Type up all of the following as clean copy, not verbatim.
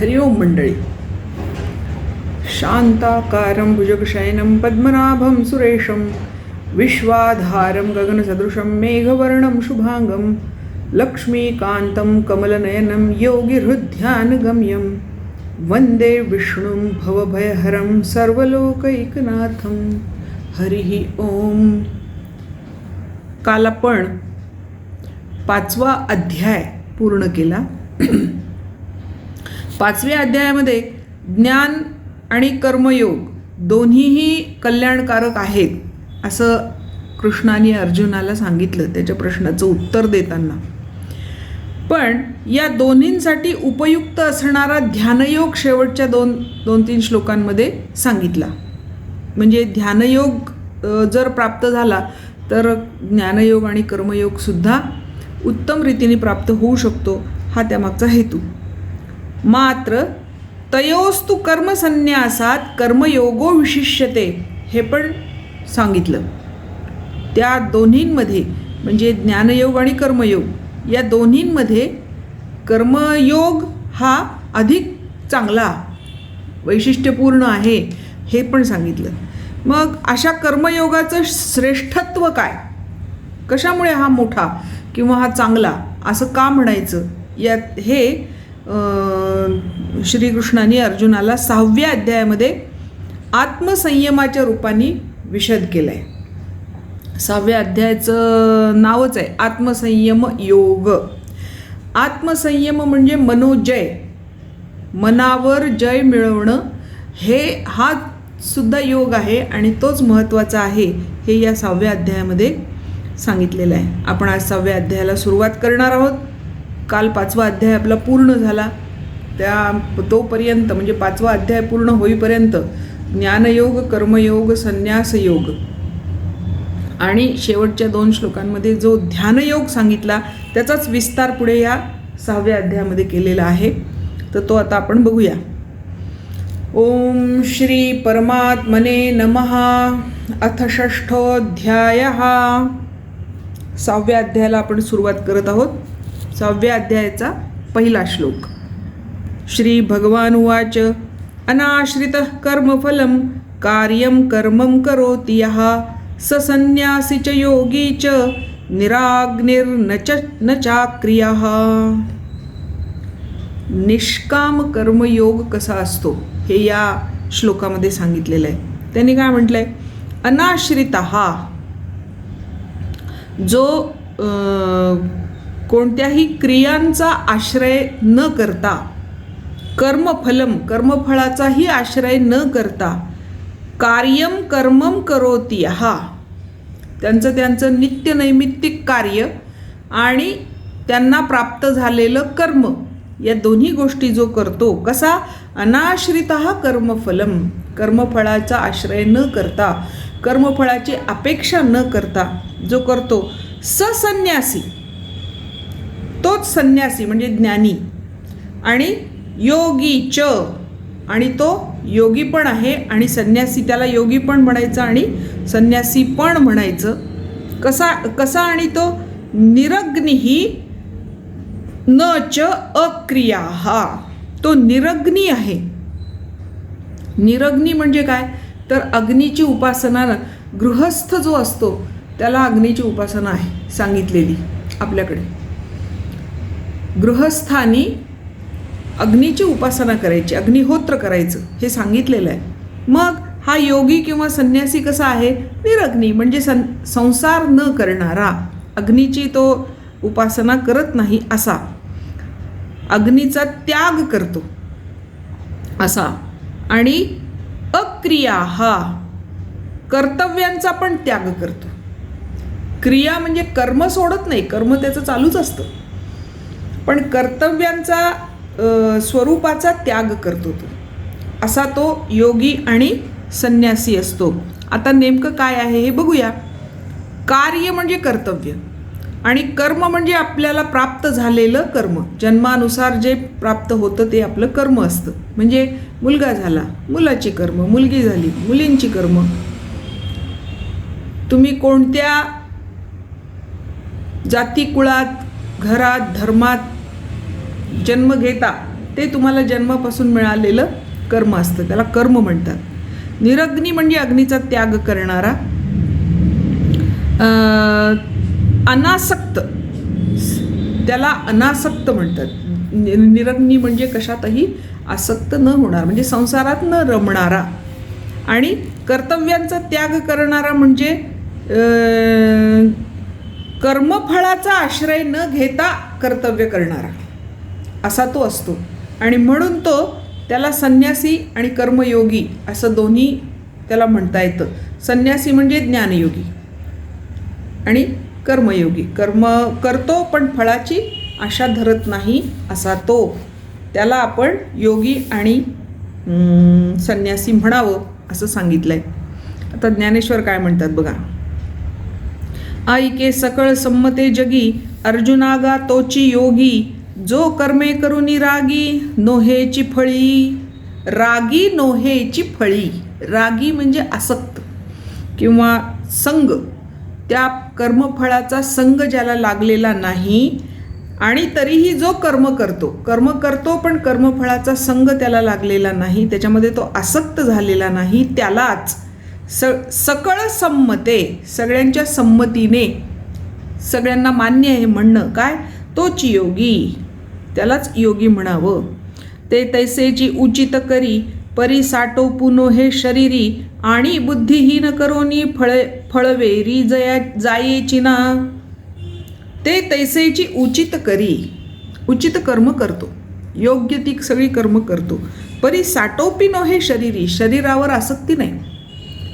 हरि ओम मंडळी. शांताकारं भुजगशयनं पद्मनाभं सुरेशं विश्वाधारं गगनसदृशं मेघवर्णं शुभांगं लक्ष्मीकान्तं कमलनयनं योगिहृद्ध्यानगम्यं वन्दे विष्णुं भवभयहरं सर्वलोकैकनाथं. हरिः ओम. काल आपण 5वा अध्याय पूर्ण केला. 5व्या अध्यायामध्ये ज्ञान आणि कर्मयोग दोन्हीही कल्याणकारक आहेत असं कृष्णाने अर्जुनाला सांगितलं त्याच्या प्रश्नाचं उत्तर देताना. पण या दोन्हींसाठी उपयुक्त असणारा ध्यानयोग शेवटच्या दोन तीन श्लोकांमध्ये सांगितला. म्हणजे ध्यानयोग जर प्राप्त झाला तर ज्ञानयोग आणि कर्मयोग सुद्धा उत्तम रीतीने प्राप्त होऊ शकतो, हा त्यामागचा हेतू. मात्र तयोस्तु कर्मसन्यासात कर्मयोगो विशिष्यते हे पण सांगितलं. त्या दोन्हींमध्ये म्हणजे ज्ञानयोग आणि कर्मयोग या दोन्हींमध्ये कर्मयोग हा अधिक चांगला वैशिष्ट्यपूर्ण आहे हे पण सांगितलं. मग अशा कर्मयोगाचं श्रेष्ठत्व काय, कशामुळे हा मोठा किंवा हा चांगला असं का म्हणायचं, यात हे श्रीकृष्णाने अर्जुनाला 6व्या अध्यायामध्ये आत्मसंयमाच्या रूपाने विशद केलं आहे. 6व्या अध्यायाचं नावच आहे आत्मसंयम योग. आत्मसंयम म्हणजे मनोजय, मनावर जय मिळवणं, हा सुद्धा योग आहे आणि तोच महत्त्वाचा आहे हे या 6व्या अध्यायामध्ये सांगितलेलं आहे. आपण आज 6व्या अध्यायाला सुरुवात करणार आहोत. काल 5वा अध्याय आपला पूर्ण झाला. तोपर्यंत म्हणजे 5वा अध्याय पूर्ण होईपर्यंत ज्ञानयोग, कर्मयोग, संन्यास योग आणि शेवटच्या 2 श्लोकांमध्ये जो ध्यानयोग सांगितला त्याचाच विस्तार पुढे या 6व्या अध्यायामध्ये केलेला आहे. तर तो आता आपण बघूया. ओम श्री परमात्मने नमः. अथ षष्ठोऽध्यायः. 6व्या अध्यायाला आपण सुरुवात करत आहोत. 6व्या अध्यायाचा पहिला श्लोक. श्री भगवान उवाच. अनाश्रितः कर्मफलं कार्यं कर्मं करोति यः स संन्यासी च योगी च निराग्निर्न चाक्रियः. निष्काम कर्मयोग कसा असतो हे या श्लोकामध्ये सांगितलेलं आहे. त्यांनी काय म्हटलंय, अनाश्रितः जो कोणत्याही क्रियांचा आश्रय न करता, कर्मफळाचाही आश्रय न करता, कार्यम कर्मम करोति हा त्यांचं नित्य नैमित्तिक कार्य आणि त्यांना प्राप्त झालेलं कर्म या दोन्ही गोष्टी जो करतो, कसा, अनाश्रितः कर्मफलम, कर्मफळाचा आश्रय न करता, कर्मफळाची अपेक्षा न करता जो करतो, स संन्यासी, तोच संन्यासी म्हणजे ज्ञानी, आणि योगी च, आणि तो योगी पण आहे आणि संन्यासी, त्याला योगी पण म्हणायचं आणि संन्यासी पण म्हणायचं. कसा आणि तो निरग्निही न च अक्रियाः, तो निरग्नी आहे. निरग्नी म्हणजे काय तर अग्नीची उपासना, गृहस्थ जो असतो त्याला अग्नीची उपासना आहे सांगितलेली आपल्याकडे. गृहस्थानी अग्नीची उपासना करायची, अग्निहोत्र करायचं हे सांगितलेलं आहे. मग हा योगी किंवा संन्यासी कसा आहे, निरग्नी म्हणजे संसार न करणारा, अग्नीची तो उपासना करत नाही असा, अग्नीचा त्याग करतो असा. आणि अक्रिया हा कर्तव्यांचा पण त्याग करतो. क्रिया म्हणजे कर्म सोडत नाही, कर्म त्याचं चालूच असतं, पण कर्तव्यांचा स्वरूपाचा त्याग करतो तो, असा तो योगी आणि संन्यासी असतो. आता नेमकं काय आहे हे बघूया. कार्य म्हणजे कर्तव्य आणि कर्म म्हणजे आपल्याला प्राप्त झालेलं कर्म, जन्मानुसार जे प्राप्त होतं ते आपलं कर्म असतं. म्हणजे मुलगा झाला, मुलाची कर्म, मुलगी झाली, मुलींची कर्म. तुम्ही कोणत्या जाती कुळात, घरात, धर्मात जन्म घेता ते तुम्हाला जन्मापासून मिळालेलं कर्म असतं, त्याला कर्म म्हणतात. निरग्नी म्हणजे अग्नीचा त्याग करणारा. अनासक्त, त्याला अनासक्त म्हणतात. निरग्नी म्हणजे कशातही आसक्त न होणार, म्हणजे संसारात न रमणारा. आणि कर्तव्यांचा त्याग करणारा म्हणजे कर्मफळाचा आश्रय न घेता कर्तव्य करणारा असा तो असतो. आणि म्हणून तो त्याला संन्यासी आणि कर्मयोगी असं दोन्ही त्याला म्हणता येतं. संन्यासी म्हणजे ज्ञानयोगी आणि कर्मयोगी. कर्म करतो पण फळाची आशा धरत नाही असा तो, त्याला आपण योगी आणि संन्यासी म्हणावं असं सांगितलं आहे. आता ज्ञानेश्वर काय म्हणतात बघा. ऐके सकळ संमते जगी, अर्जुनागा तोची योगी, जो कर्मे करुनी रागी, नोहेची फळी. रागी नोहेची फळी. रागी म्हणजे आसक्त किंवा संग, त्या कर्मफळाचा संग ज्याला लागलेला नाही आणि तरीही जो कर्म करतो पण कर्मफळाचा संग त्याला लागलेला नाही, त्याच्यामध्ये तो आसक्त झालेला नाही, त्यालाच सकळ संमते, सगळ्यांच्या संमतीने, सगळ्यांना मान्य आहे म्हणणं काय, तोच योगी, त्यालाच योगी म्हणावं. ते तैसेची उचित करी, परी साठो पुनो हे शरीरी, आणि बुद्धिहीन करोनी फळवेरी जायेची ना. ते तैसेची उचित करी, उचित कर्म करतो, योग्य ती सगळी कर्म करतो. परी साटोपिनो हे शरीरी, शरीरावर आसक्ती नाही,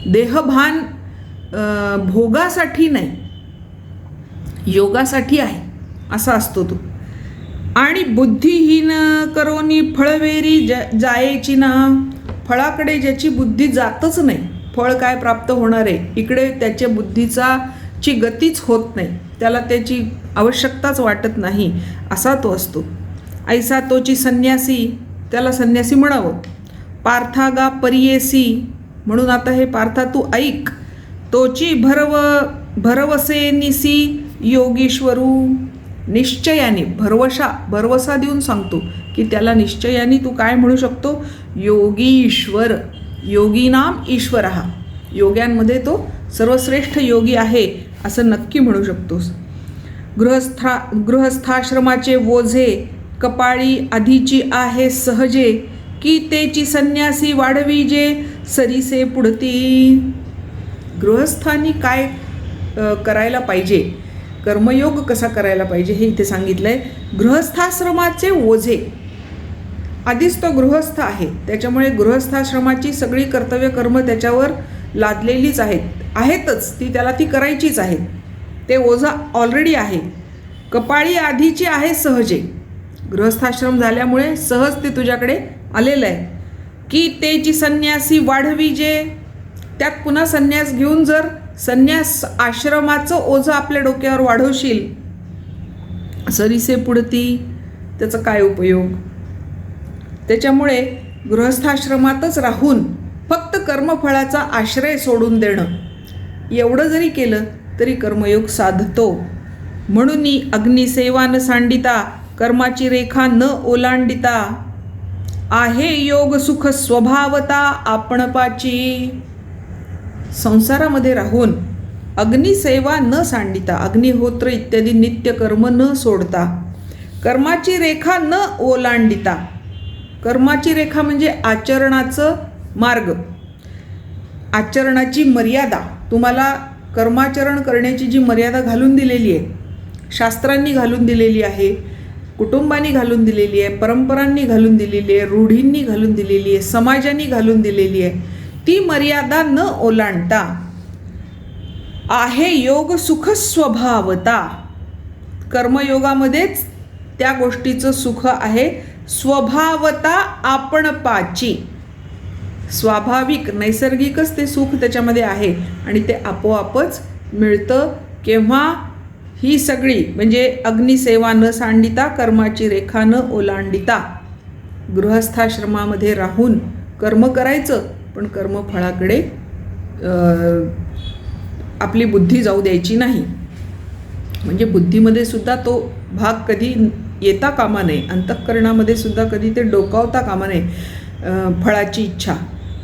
देहभान भोगासाठी नाही, योगासाठी आहे असा असतो तो. आणि बुद्धिहीन करोनी फळवेरी जायची ना, फळाकडे ज्याची बुद्धी जातच नाही, फळ काय प्राप्त होणार आहे इकडे त्याच्या बुद्धीची गतीच होत नाही, त्याला त्याची आवश्यकताच वाटत नाही असा तो असतो. ऐसा तोची संन्यासी, त्याला संन्यासी म्हणावं. पार्थागा परियेसी, म्हणून आता हे पार्था तू ऐक. तोची भरवसे निसी योगीश्वरू, निश्चयाने, भरवसा देऊन सांगतो की त्याला निश्चयाने तू काय म्हणू शकतो, योगीश्वर. योगीनाम ईश्वरः, योग्यांमध्ये तो सर्वश्रेष्ठ योगी आहे असं नक्की म्हणू शकतोस. गृहस्थाश्रमाचे ओझे कपाळी आधीची आहे सहजे, की तेची संन्यासी वाढवी जे सरीसे पुढती. गृहस्थांनी काय करायला पाहिजे, कर्मयोग कसा करायला पाहिजे हे इथे सांगितलं आहे. गृहस्थाश्रमाचे ओझे, आधीच तो गृहस्थ आहे, त्याच्यामुळे गृहस्थाश्रमाची सगळी कर्तव्य कर्म त्याच्यावर लादलेलीच आहेतच, त्याला ती करायचीच आहेत, ते ओझा ऑलरेडी आहे. कपाळी आधीची आहे सहजे, गृहस्थाश्रम झाल्यामुळे सहज ते तुझ्याकडे आलेलं आहे. की तेची संन्यासी वाढवी जे, त्यात पुन्हा संन्यास घेऊन जर संन्यास आश्रमाचं ओझं आपल्या डोक्यावर वाढवशील, सरीसे पुढती, त्याचा काय उपयोग. त्याच्यामुळे गृहस्थाश्रमातच राहून फक्त कर्मफळाचा आश्रय सोडून देणं, एवढं जरी केलं तरी कर्मयोग साधतो. म्हणून अग्निसेवा न सांडिता, कर्माची रेखा न ओलांडिता, आहे योग सुख स्वभावता आपणपाची. संसारामध्ये राहून अग्निसेवा न सांडिता, अग्निहोत्र इत्यादी नित्य कर्म न सोडता, कर्माची रेखा न ओलांडिता. कर्माची रेखा म्हणजे आचरणाचं मार्ग, आचरणाची मर्यादा. तुम्हाला कर्माचरण करण्याची जी मर्यादा घालून दिलेली आहे, शास्त्रांनी घालून दिलेली आहे, कुटुंबांनी घालून दिलेली आहे, परंपरांनी घालून दिलेली आहे, रूढींनी घालून दिलेली आहे, समाजाने घालून दिलेली आहे, ती मर्यादा न ओलांडता आहे योग सुख स्वभावता. कर्मयोगामध्येच त्या गोष्टीचं सुख आहे. स्वभावता आपणपाची, स्वाभाविक नैसर्गिकच ते सुख त्याच्यामध्ये आहे आणि ते आपोआपच मिळतं. केव्हा, ही सगळी म्हणजे अग्निसेवा न सांडिता, कर्माची रेखा न ओलांडिता, गृहस्थाश्रमामध्ये राहून कर्म करायचं पण कर्मफळाकडे आपली बुद्धी जाऊ द्यायची नाही. म्हणजे बुद्धीमध्ये सुद्धा तो भाग कधी येता कामा नये, अंतःकरणामध्ये सुद्धा कधी ते डोकावता कामा नये फळाची इच्छा.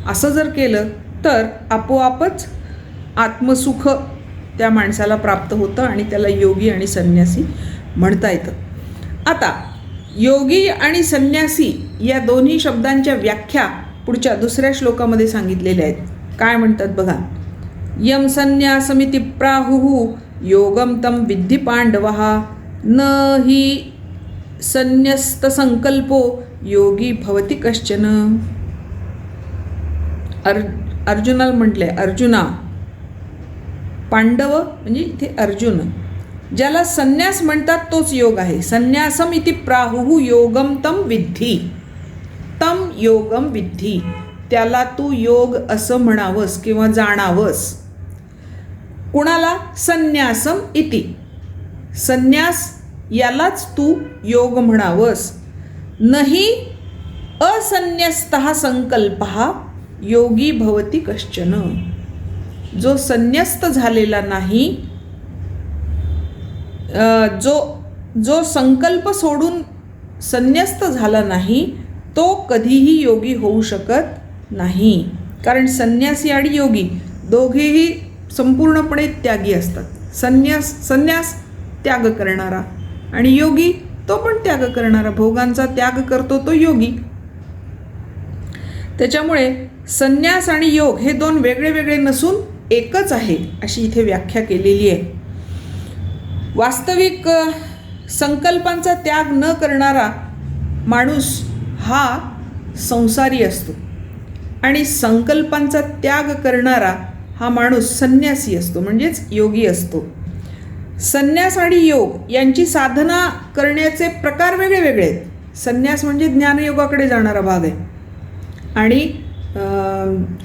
असं जर केलं तर आपोआपच आत्मसुख त्या माणसाला प्राप्त होतं आणि त्याला योगी आणि संन्यासी म्हणता येतं. आता योगी आणि संन्यासी या दोन्ही शब्दांच्या व्याख्या पुढच्या दुसऱ्या श्लोकामध्ये सांगितलेल्या आहेत. काय म्हणतात बघा. यम संन्यासमिति प्राहुः योगम तम विद्धि पांडवः न हि संन्यस्त संकल्पो योगी भवति कश्चन. अर्जुनाला म्हटले, अर्जुना, पांडव म्हणजे इथे अर्जुन, ज्याला संन्यास म्हणतात तोच योग आहे. संन्यासम इति प्राहुः योगम तम विद्धि, तम योगम विद्धि, त्याला तू योग असं म्हणावंस किंवा जाणावंस. कुणाला? संन्यासम इति, संन्यास यालाच तू योग म्हणावंस. नहि असंन्यस्तः संकल्पः योगी भवति कश्चन. जो संन्यस्त झालेला नाही, जो संकल्प सोडून संन्यस्त झाला नाही, तो कधीही योगी होऊ शकत नाही. कारण संन्यासी आणि योगी दोघेही संपूर्णपणे त्यागी असतात. संन्यास त्याग करणारा आणि योगी तो पण त्याग करणारा, भोगांचा त्याग करतो तो योगी. त्याच्यामुळे संन्यास आणि योग हे दोन वेगळे वेगळे नसून एकच आहे अशी इथे व्याख्या केलेली आहे. वास्तविक संकल्पांचा त्याग न करणारा माणूस हा संसारी असतो आणि संकल्पांचा त्याग करणारा हा माणूस संन्यासी असतो, म्हणजेच योगी असतो. संन्यास आणि योग यांची साधना करण्याचे प्रकार वेगळे वेगळे आहेत. संन्यास म्हणजे ज्ञानयोगाकडे जाणारा भाग आहे आणि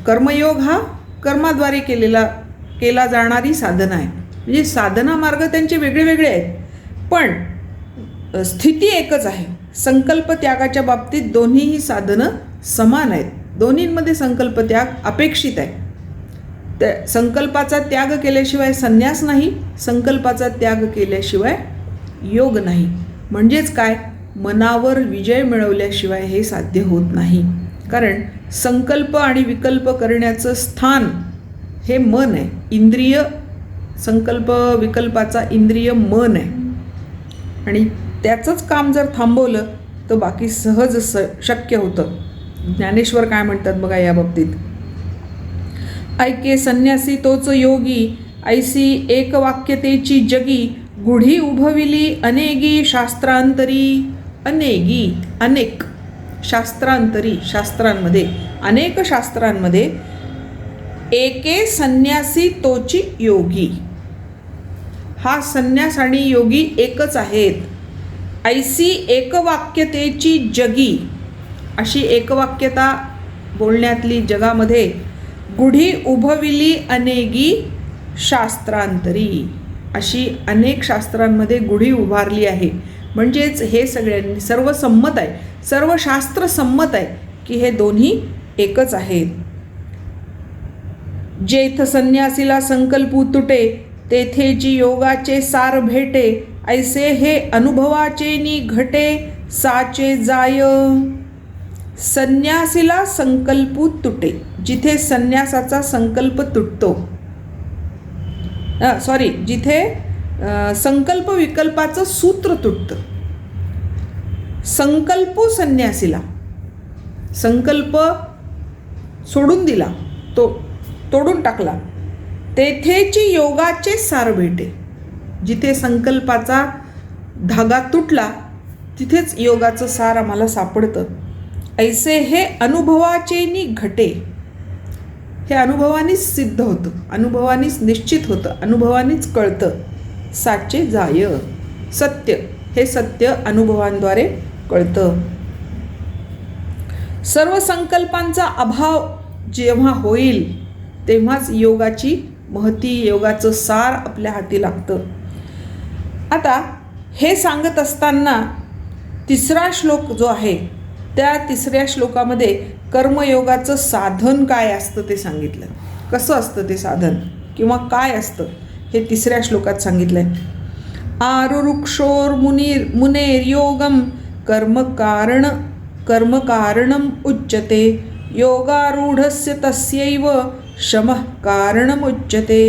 कर्मयोग हा कर्माद्वारे केला जाणारी साधना आहे. म्हणजे साधना मार्ग त्यांचे वेगळे वेगळे आहेत, पण स्थिती एकच आहे. संकल्प त्यागाच्या बाबतीत दोन्हीही साधनं समान आहेत. दोन्हींमध्ये संकल्प त्याग अपेक्षित आहे. त्या संकल्पाचा त्याग केल्याशिवाय संन्यास नाही, संकल्पाचा त्याग केल्याशिवाय योग नाही. म्हणजेच काय, मनावर विजय मिळवल्याशिवाय हे साध्य होत नाही. कारण संकल्प आणि विकल्प करण्याचं स्थान हे मन आहे. इंद्रिय, संकल्प विकल्पाचा इंद्रिय मन आहे आणि त्याचंच काम जर थांबवलं तर बाकी सहज शक्य होतं. ज्ञानेश्वर काय म्हणतात बघा या बाबतीत. ऐके संन्यासी तोच योगी, ऐसी एकवाक्यतेची जगी, गुढी उभविली अनेगी शास्त्रांतरी. अनेगी, अनेक शास्त्रांतरी, शास्त्रांमध्ये, अनेक शास्त्रांमध्ये. एके संन्यासी तोची योगी, हा संन्यास आणि योगी एकच आहेत. ऐसी एकवाक्यतेची जगी, अशी एकवाक्यता बोलण्यातली जगामध्ये. गुढी उभविली अनेगी शास्त्रांतरी, अशी अनेक शास्त्रांमध्ये गुढी उभारली आहे. म्हणजेच हे सगळ्यांनी सर्व संमत आहे, सर्व शास्त्र संमत आहे की हे दोन्ही एकच आहेत. जेथ संन्यासीला संकल्पू तुटे, तेथेची योगाचे सार भेटे. ऐसे हे अनुभवाचे नि घटे, साचे जाय. संन्यासीला संकल्पू तुटे, जिथे संन्यासाचा संकल्प तुटतो, जिथे संकल्प विकल्पाचं सूत्र तुटतं. संकल्पू संन्यासीला, संकल्प सोडून दिला, तो तोडून टाकला. तेथेची योगाचे सार भेटे, जिथे संकल्पाचा धागा तुटला तिथेच योगाचं सार आम्हाला सापडतं. ऐसे हे अनुभवाचे नि घटे, हे अनुभवानीच सिद्ध होतं, अनुभवानीच निश्चित होतं, अनुभवानीच कळतं. साचे जाय, सत्य, हे सत्य अनुभवांद्वारे कळतं. सर्व संकल्पांचा अभाव जेव्हा होईल तेव्हाच योगाची महती, योगाचं सार आपल्या हाती लागतं. आता हे सांगत असताना तिसरा श्लोक जो आहे त्या तिसऱ्या श्लोकामध्ये कर्मयोगाचं साधन काय असतं ते सांगितलं. कसं असतं ते साधन किंवा काय असतं हे तिसऱ्या श्लोकात सांगितलं आहे. मुनेर्योगम कर्म कारणम उच्यते योगारूढस्य तस्यैव शमः कारणम उच्यते.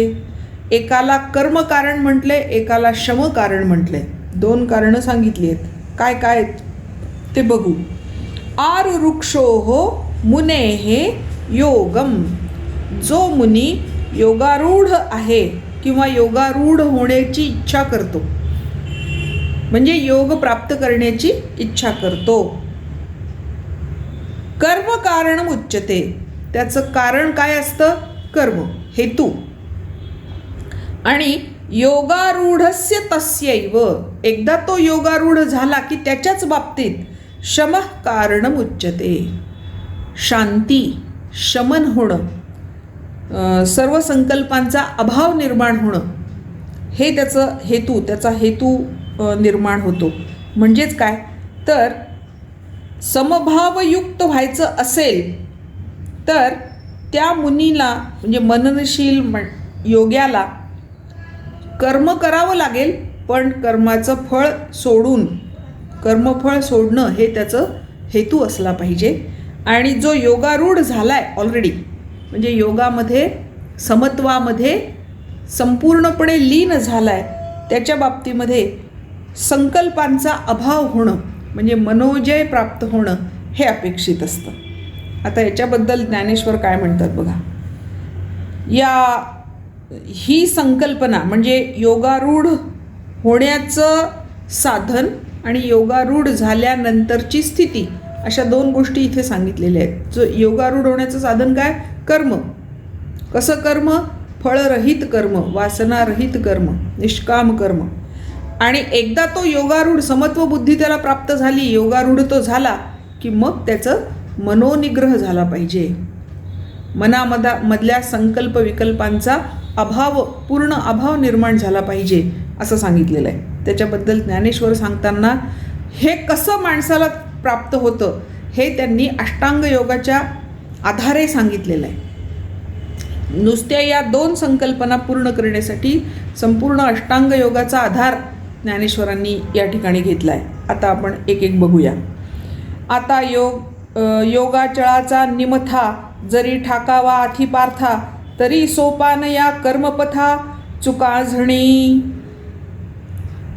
एकाला कर्म कारण म्हटले, एकाला शम कारण म्हटले. दोन कारणं सांगितली आहेत. काय काय ते बघू. आरुरुक्षोः मुनेः योगम. जो मुनी योगारूढ आहे किंवा योगारूढ होण्याची इच्छा करतो, म्हणजे योग प्राप्त करण्याची इच्छा करतो. कर्म कारणम उच्यते. त्याचं कारण काय असतं? कर्म, हेतू. आणि योगारूढस्य तस्यैव. एकदा तो योगारूढ झाला की त्याच्याच बाबतीत शमः कारणम उच्यते. शांती, शमन होणं, सर्व संकल्पांचा अभाव निर्माण होणं, हे त्याचा हेतू निर्माण होतो. म्हणजेच काय तर समभावयुक्त व्हायचं असेल तर त्या मुनीला म्हणजे मननशील योग्याला कर्म करावं लागेल, पण कर्माचं फळ सोडून कर्मफळ सोडणं हे त्याचं हेतू असला पाहिजे. आणि जो योगारूढ झाला आहे ऑलरेडी, म्हणजे योगामध्ये समत्वामध्ये संपूर्णपणे लीन झाला आहे, त्याच्या बाबतीमध्ये संकल्पांचा अभाव होणं म्हणजे मनोजय प्राप्त होणं हे अपेक्षित असतं. आता याच्याबद्दल ज्ञानेश्वर काय म्हणतात बघा. ही संकल्पना म्हणजे योगारूढ होण्याचं साधन आणि योगारूढ झाल्यानंतरची स्थिती, अशा दोन गोष्टी इथे सांगितलेल्या आहेत. जो योगारूढ होण्याचं साधन काय? कर्म. कसं कर्म? फळरहित कर्म, वासनारहित कर्म, निष्काम कर्म. आणि एकदा तो योगारूढ समत्व बुद्धी त्याला प्राप्त झाली, योगारूढ तो झाला की मग त्याचं मनोनिग्रह झाला पाहिजे. मनामधल्या संकल्प विकल्पांचा पूर्ण अभाव निर्माण झाला पाहिजे असं सांगितलेलं आहे. त्याच्याबद्दल ज्ञानेश्वर सांगताना हे कसं माणसाला प्राप्त होतं हे त्यांनी अष्टांग योगाच्या आधारे सांगितलेलं आहे. नुसत्या या दोन संकल्पना पूर्ण करण्यासाठी संपूर्ण अष्टांग योगाचा आधार ज्ञानेश्वरांनी या ठिकाणी घेतला आहे. आता आपण एक एक बघूया. आता योगाचळाचा निमथा जरी ठाकावा आथी पार्था तरी सोपान या कर्मपथा चुकाझणी.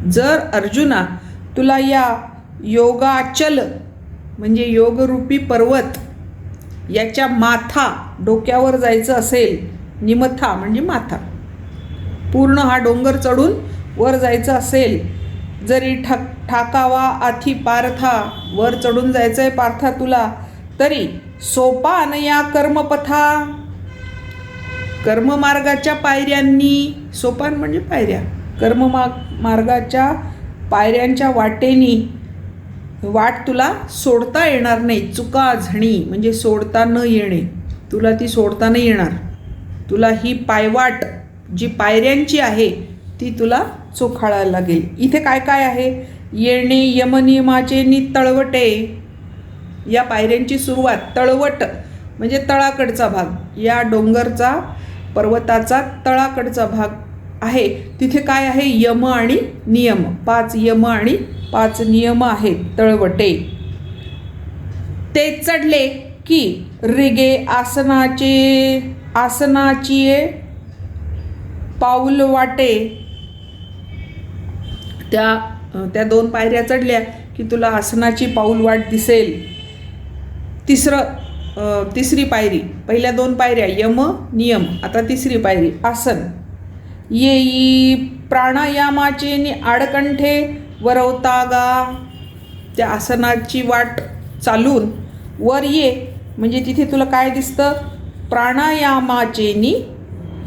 जर अर्जुना तुला या योगाचल म्हणजे योगरूपी पर्वत याच्या माथा डोक्यावर जायचं असेल, निमथा म्हणजे माथा, पूर्ण हा डोंगर चढून वर जायचं असेल, जरी ठाकावा आथी पार्था वर चढून जायचं आहे पार्था तुला, तरी सोपान या कर्मपथा कर्ममार्गाच्या पायऱ्यांनी, सोपान म्हणजे पायऱ्या, मार्गाच्या पायऱ्यांच्या वाटेनी वाट तुला सोडता येणार नाही. चुकाझणी म्हणजे सोडता न येणे, तुला ती सोडता नाही येणार. तुला ही पायवाट जी पायऱ्यांची आहे ती तुला चोखाळायला लागेल. इथे काय काय आहे? येणे यमनियमाचे तळवटे. या पायऱ्यांची सुरुवात तळवट म्हणजे तळाकडचा भाग, या डोंगरचा पर्वताचा तळाकडचा भाग आहे. तिथे काय आहे? यम आणि नियम, 5 यम आणि 5 नियम आहेत, तळवटे. ते चढले की रिगे आसनाची पाऊल वाटे. त्या 2 पायऱ्या चढल्या की तुला आसनाची पाऊल वाट दिसेल. तिसरी पायरी, पहिल्या 2 पायऱ्या यम नियम, आता तिसरी पायरी आसन. येई प्राणायामाचे आडकंठे वरवतागा. त्या आसनाची वाट चालून वर ये म्हणजे तिथे तुला काय दिसतं? प्राणायामाचे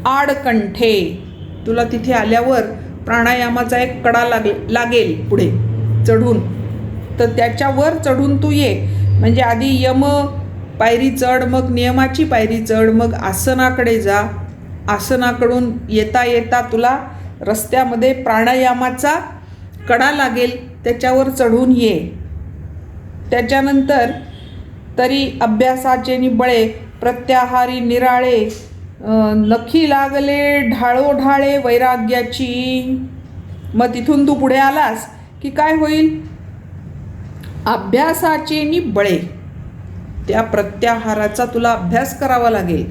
आडकंठे. तुला तिथे आल्यावर प्राणायामाचा एक कडा लागेल पुढे चढून, तर त्याच्यावर चढून तू ये. म्हणजे आधी यम पायरी चढ, मग नियमाची पायरी चढ, मग आसनाकडे जा. आसनाकडून येता येता तुला रस्त्यामध्ये प्राणायामाचा कडा लागेल, त्याच्यावर चढून ये. त्याच्यानंतर तरी अभ्यासाचे निबळे प्रत्याहारी निराळे नखी लागले ढाळोढाळे वैराग्याची. मग तिथून तू पुढे आलास की काय होईल? अभ्यासाचे नि बळे, त्या प्रत्याहाराचा तुला अभ्यास करावा लागेल.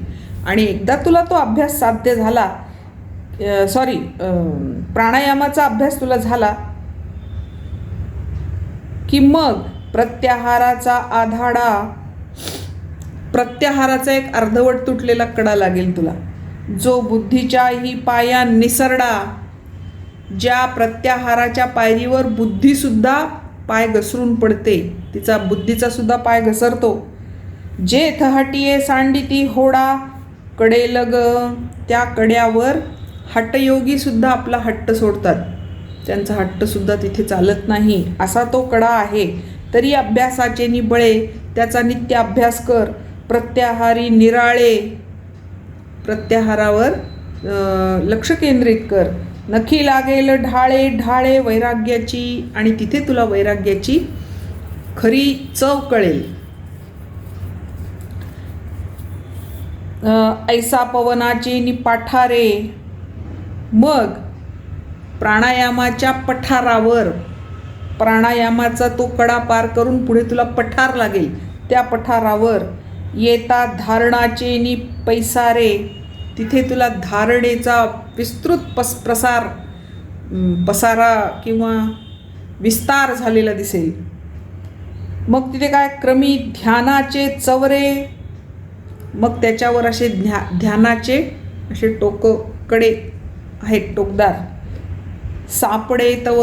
आणि एकदा तुला तो अभ्यास साध्य झाला, प्राणायामाचा अभ्यास तुला झाला की मग प्रत्याहाराचा आधाडा, प्रत्याहाराचा एक अर्धवट तुटलेला कडा लागेल तुला, जो बुद्धीच्याही पाया निसरडा. ज्या प्रत्याहाराच्या पायरीवर बुद्धीसुद्धा पाय घसरून पडते, तिचा बुद्धीचा सुद्धा पाय घसरतो. जेथ हटिये सांडिती होडा कडे लग, त्या कड्यावर हटयोगीसुद्धा आपला हट्ट सोडतात, त्यांचा हट्टसुद्धा तिथे चालत नाही, असा तो कडा आहे. तरी अभ्यासाचे निबळे, त्याचा नित्य अभ्यास कर. प्रत्याहारी निराळे, प्रत्याहारावर लक्ष केंद्रित कर. नखी लागेल ढाळे ढाळे वैराग्याची, आणि तिथे तुला वैराग्याची खरी चव कळेल. ऐसा पवनाचे नि पाठारे, मग प्राणायामाच्या पठारावर, प्राणायामाचा तो कडा पार करून पुढे तुला पठार लागेल. त्या पठारावर येता धारणाचे नि पैसारे, तिथे तुला धारणेचा विस्तृत पसारा किंवा विस्तार झालेला दिसेल. मग तिथे काय? क्रमी ध्यानाचे चवरे, मग त्याच्यावर असे ध्यानाचे असे कडे आहेत टोकदार. सापडे तव,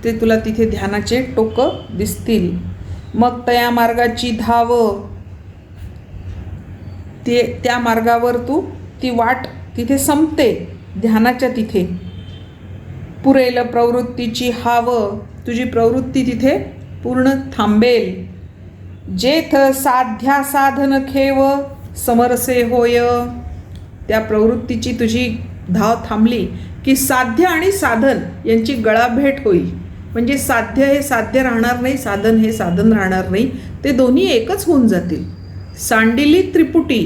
ते तुला तिथे ध्यानाचे टोकं दिसतील. मग तया मार्गाची धाव, त्या मार्गावर तू ती वाट तिथे संपते ध्यानाच्या तिथे. पुरेल प्रवृत्तीची हाव, तुझी प्रवृत्ती तिथे पूर्ण थांबेल. जेथ साध्या साधन खेव समरसे होय, त्या प्रवृत्तीची तुझी धाव थांबली की साध्य आणि साधन यांची गळाभेट होईल. म्हणजे साध्य हे साध्य राहणार नाही, साधन हे साधन राहणार नाही, ते दोन्ही एकच होऊन जातील. सांडिली त्रिपुटी,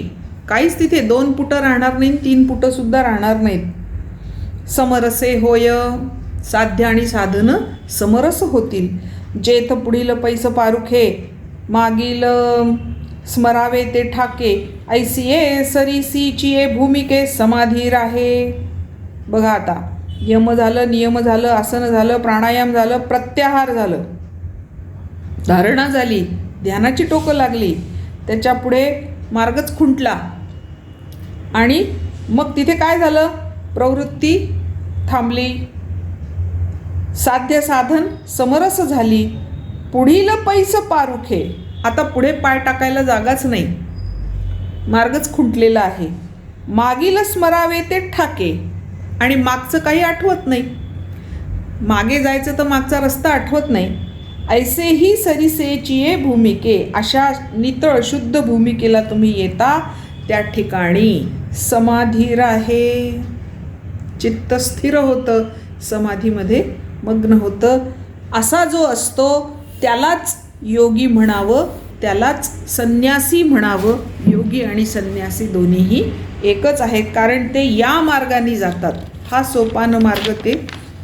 काहीच तिथे 2 पुटं राहणार नाही, 3 पुटंसुद्धा राहणार नाहीत. समरसे होय, साध्य आणि साधनं समरस होतील. जेथ पुढील पैस पारुखे, मागील स्मरावे ते ठाके, ऐसिये सरीसीचिये भूमिके समाधी राहे. बघा आता, यम झालं, नियम झालं, आसन झालं, प्राणायाम झालं, प्रत्याहार झालं, धारणा झाली, ध्यानाची टोकं लागली, त्याच्या पुढे मार्गच खुंटला. आणि मग तिथे काय झालं? प्रवृत्ती थांबली, साध्य साधन समरस झाली. पुढील पैस पारुखे, आता पुढे पाय टाकायला जागाच नाही, मार्गच खुंटलेला आहे. मागील स्मरावे ते ठाके, आणि मागचं काही आठवत नाही, मागे जायचं तर मागचा रस्ता आठवत नाही. ऐसेही सरिसेचिये भूमिके, अशा नितळ शुद्ध भूमिकेला तुम्ही येता, त्या ठिकाणी समाधी राहे, चित्त स्थिर होतं, समाधीमध्ये मग्न होतं. असा जो असतो त्यालाच योगी म्हणावं, त्यालाच संन्यासी म्हणावं. योगी आणि संन्यासी दोन्हीही एकच आहेत, कारण ते या मार्गाने जातात, हा सोपान मार्ग ते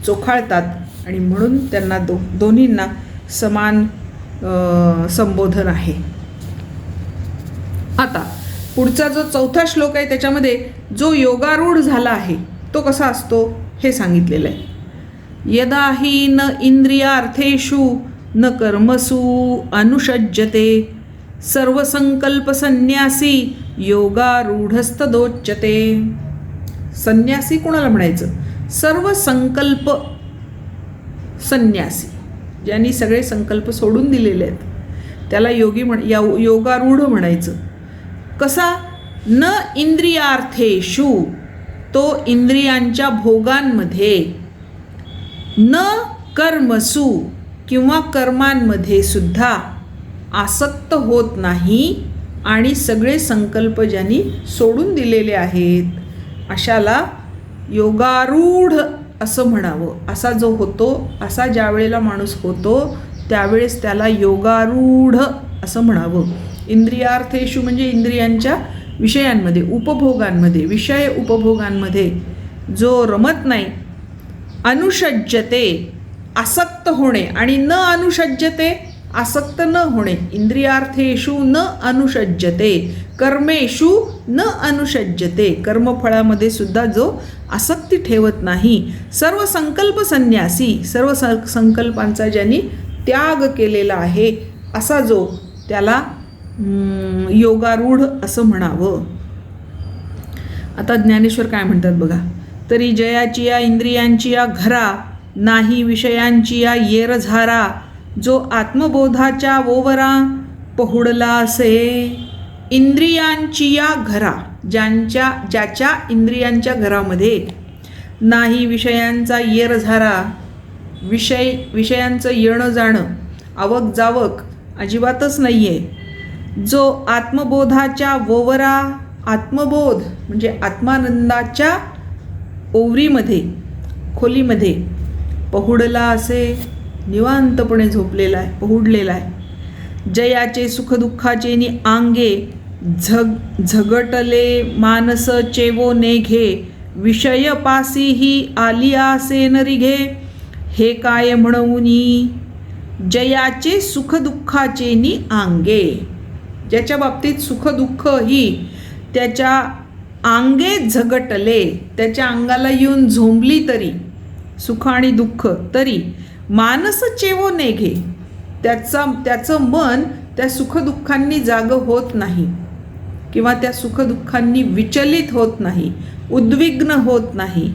चोखाळतात, आणि म्हणून त्यांना दोन्हींना समान संबोधन आहे. आता पुढचा जो 4था श्लोक आहे त्याच्यामध्ये जो योगारूढ झाला आहे तो कसा असतो हे सांगितलेलं आहे. यदा हि न इंद्रियार्थेषु न कर्मसु अनुषज्यते सर्वसंकल्प संन्यासी योगारूढस्तदोच्यते. संन्यासी कोणाला म्हणायचं? सर्व संकल्प संन्यासी, ज्यांनी सगळे संकल्प सोडून दिलेले आहेत त्याला योगारूढ म्हणायचं. कसा? न इंद्रियार्थेषु, तो इंद्रियांच्या भोगांमध्ये, न कर्मसु किंवा कर्मांमध्ये सुद्धा आसक्त होत नाही, आणि सगळे संकल्प ज्यांनी सोडून दिलेले आहेत अशाला योगारूढ असं म्हणावं. असा जो होतो, असा ज्या वेळेला माणूस होतो त्यावेळेस त्याला योगारूढ असं म्हणावं. इंद्रियार्थेषु म्हणजे इंद्रियांच्या विषयांमध्ये, उपभोगांमध्ये, विषय उपभोगांमध्ये जो रमत नाही, अनुषज्यते आसक्त होणे आणि न अनुषज्यते आसक्त न होणे. इंद्रियार्थेषु न अनुषज्यते कर्मेषु न अनुषज्यते कर्मफळामध्ये सुद्धा जो आसक्ती ठेवत नाही. सर्व संकल्प संन्यासी सर्व संकल्पांचा ज्यांनी त्याग केलेला आहे असा जो त्याला योगारूढ असं म्हणावं. आता ज्ञानेश्वर काय म्हणतात बघा. तरी जयाची या इंद्रियांची या घरा नाही विषयांची या येरझारा जो आत्मबोधाच्या ओवरा पहुडला असे. इंद्रियांची या घरा ज्याच्या इंद्रियांच्या घरामध्ये नाही विषयांचा येरझारा विषयांचं येणं जाणं आवक जावक अजिबातच नाही आहे. जो आत्मबोधाच्या ओवरा आत्मबोध म्हणजे आत्मानंदाच्या ओवरीमध्ये खोलीमध्ये पहुडला असे निवांतपणे झोपलेला आहे पहुडलेला आहे. जयाचे सुखदुःखाचे नि आंगे झगटले मानस चेवो नेघे विषय पासीही आलियासे नरिघे हे काय म्हणूनी. जयाचे सुखदुःखाचे नि आंगे ज्याच्या बाबतीत सुखदुःख ही त्याच्या आंगे झगटले त्याच्या अंगाला येऊन झोंबली तरी सुख आणि दुःख तरी मानस चेवो नेघे त्याचं मन त्या सुखदुःखांनी जागं होत नाही किंवा त्या सुखदुःखांनी विचलित होत नाही उद्विग्न होत नाही.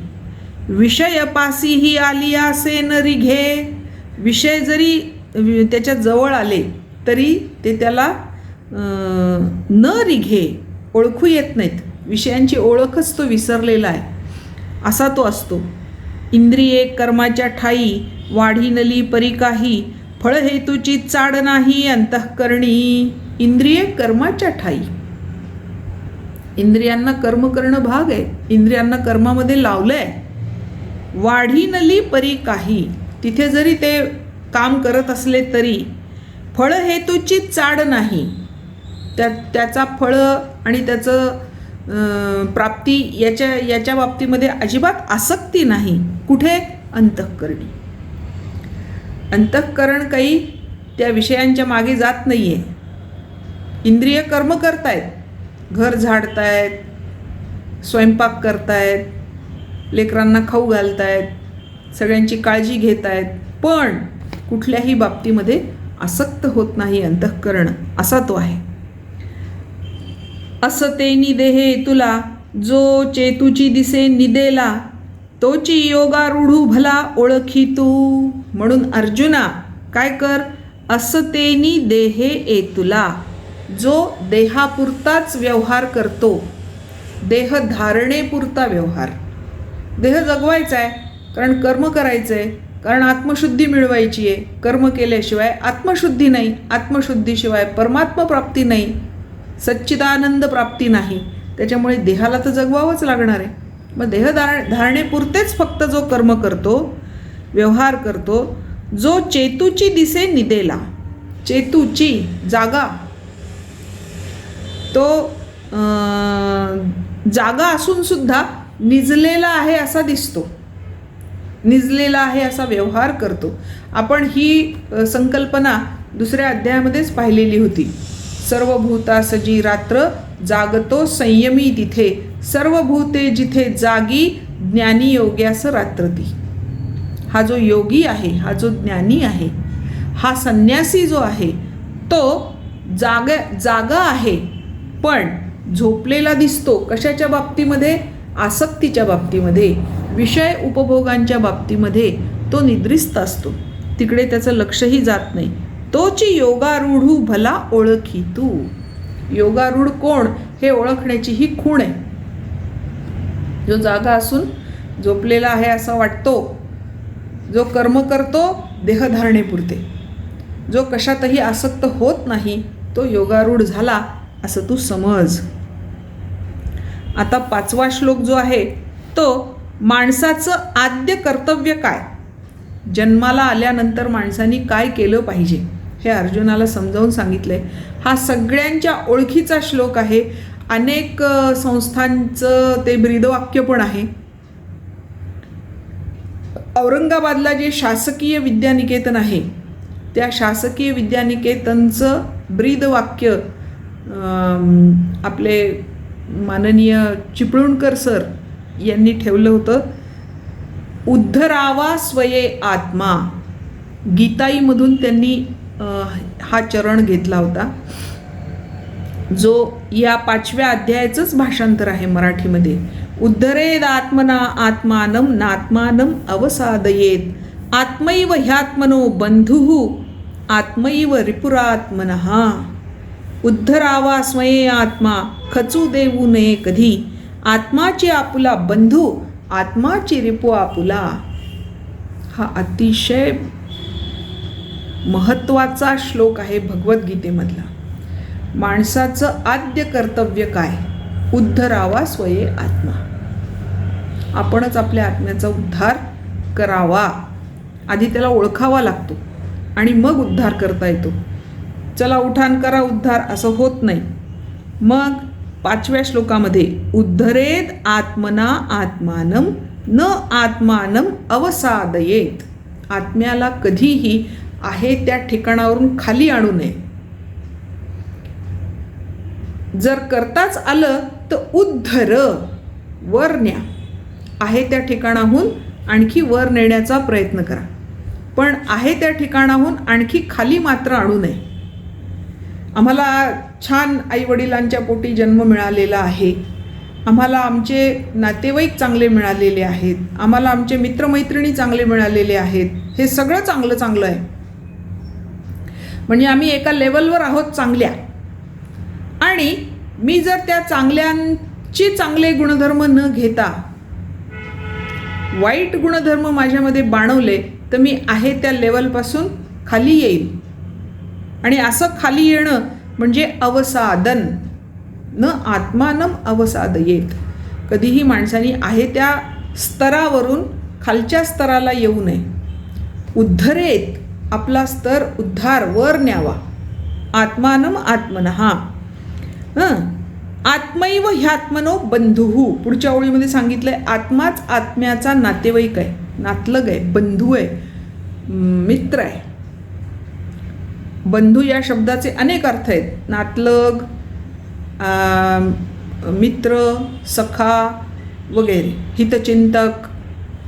विषयपासी ही आलियासे न रिघे विषय जरी त्याच्या जवळ आले तरी ते त्याला न रिघे ओळखू येत नाहीत. विषयांची ओळखच तो विसरलेला आहे असा तो असतो. इंद्रिये कर्माच्या ठाई वाढीनली परी काही फळ हेतूची चाड नाही अंतःकरणी. इंद्रिये कर्माच्या ठाई इंद्रियांना कर्म करणं भाग आहे. इंद्रियांना कर्मामध्ये लावलं आहे. वाढीनली परी काही तिथे जरी ते काम करत असले तरी फळ हेतूची चाड नाही त्याचा फळ आणि त्याचं प्राप्ती याच्या बाबतीमध्ये अजिबात आसक्ती नाही. कुठे अंतःकरणी अंतःकरण काही त्या विषयांच्या मागे जात नाही आहे. इंद्रिय कर्म करतायत घर झाडतायत स्वयंपाक करतायत लेकरांना खाऊ घालतायत सगळ्यांची काळजी घेत आहेत पण कुठल्याही बाबतीमध्ये आसक्त होत नाही अंतःकरण असा तो आहे. असते निदेहे तुला जो चेतूची दिसे निदेला तोची योगारूढू भला ओळखी तू. म्हणून अर्जुना काय कर असतेनी देहे ए तुला जो देहापुरताच व्यवहार करतो देह धारणेपुरता व्यवहार देह जगवायचा आहे कारण कर्म करायचं आहे कारण आत्मशुद्धी मिळवायची आहे. कर्म केल्याशिवाय आत्मशुद्धी नाही आत्मशुद्धीशिवाय परमात्मा प्राप्ती नाही सच्चिदानंद प्राप्ती नाही. त्याच्यामुळे देहाला तर जगवावंच लागणार आहे. मग देह धारणेपुरतेच फक्त जो कर्म करतो व्यवहार करतो जो चेतूची दिसे निदेला चेतूची जागा तो जागा असून सुद्धा निजलेला आहे असा दिसतो निजलेला आहे असा व्यवहार करतो. आपण ही संकल्पना दुसऱ्या अध्यायामध्येच पाहिलेली होती. सर्व भूतासजी रात्र जागतो संयमी तिथे सर्व भूते जिथे जागी ज्ञानी योग्यास रात्रती. हा जो योगी आहे हा जो ज्ञानी आहे हा संन्यासी जो आहे तो जागा आहे पण झोपलेला दिसतो. कशाच्या बाबतीमध्ये आसक्तीच्या बाबतीमध्ये विषय उपभोगांच्या बाबतीमध्ये तो निद्रिस्त असतो तिकडे त्याचं लक्षही जात नाही. तोची योगारूढू भला ओळखी तू. योगारूढ कोण हे ओळखण्याची ही खूण आहे. जो जागा असून झोपलेला आहे असा वाटतो जो कर्म करतो देहधारणेपुरते जो कशातही आसक्त होत नाही तो योगारूढ झाला असं तू समज. आता 5वा श्लोक जो आहे तो माणसाचं आद्य कर्तव्य काय जन्माला आल्यानंतर माणसांनी काय केलं पाहिजे हे अर्जुनाला समजावून सांगितलंय. हा सगळ्यांच्या ओळखीचा श्लोक आहे. अनेक संस्थांचं ते ब्रीदवाक्य पण आहे. औरंगाबादला जे शासकीय विद्यानिकेतन आहे त्या शासकीय विद्यानिकेतनचं ब्रीदवाक्य आपले माननीय चिपळूणकर सर यांनी ठेवलं होतं, उद्धरावा स्वये आत्मा. गीताईमधून त्यांनी हा चरण घेतला होता, जो या 5व्या अध्यायाचंच भाषांतर आहे मराठीमध्ये. उद्धरेद आत्मना आत्मानं नात्मानं अवसादयेत आत्मैव ह्यात्मनो बंधुः आत्मैव रिपुरात्मनः. उद्धरावा स्वये आत्मा, खचू देऊ नये कधी, आत्माची आपुला बंधू आत्माची रिपू आपुला. हा अतिशय महत्त्वाचा श्लोक आहे भगवद्गीतेमधला. माणसाचं आद्य कर्तव्य काय? उद्धरावा स्वये आत्मा. आपणच आपल्या आत्म्याचा उद्धार करावा. आधी त्याला ओळखावा लागतो आणि मग उद्धार करता येतो. चला उठान करा उद्धार असं होत नाही. मग 5व्या श्लोकामध्ये उद्धरेद आत्मना आत्मानं न आत्मानं अवसादयेत. आत्म्याला कधीही आहे त्या ठिकाणावरून खाली आणू नये. जर करताच आलं तर उद्धर, वर न्या. आहे त्या ठिकाणाहून आणखी वर नेण्याचा प्रयत्न करा, पण आहे त्या ठिकाणाहून आणखी खाली मात्र आणू नये. आम्हाला छान आईवडिलांच्या पोटी जन्म मिळालेला आहे, आम्हाला आमचे नातेवाईक चांगले मिळालेले आहेत, आम्हाला आमचे मित्रमैत्रिणी चांगले मिळालेले आहेत, हे सगळं चांगलं चांगलं आहे. म्हणजे आम्ही एका लेवलवर आहोत चांगल्या, आणि मी जर त्या चांगल्यांची चांगले गुणधर्म न घेता वाईट गुणधर्म माझ्यामध्ये बाणवले तर मी आहे त्या लेवलपासून खाली येईल. आणि असं खाली येणं म्हणजे अवसादन. न आत्मानं अवसादयेत. कधीही माणसाने आहे त्या स्तरावरून खालच्या स्तराला येऊ नये. उद्धरेत, आपला स्तर उद्धार वर न्यावा. आत्मानं आत्मनः. आत्मैव ह्यात्मनो बंधुः. पुढच्या ओळीमध्ये सांगितलंय आत्माच आत्म्याचा नातेवाईक आहे, नातलग आहे, बंधू आहे, मित्र आहे. बंधू या शब्दाचे अनेक अर्थ आहेत. नातलग, मित्र, सखा वगैरे. हितचिंतक.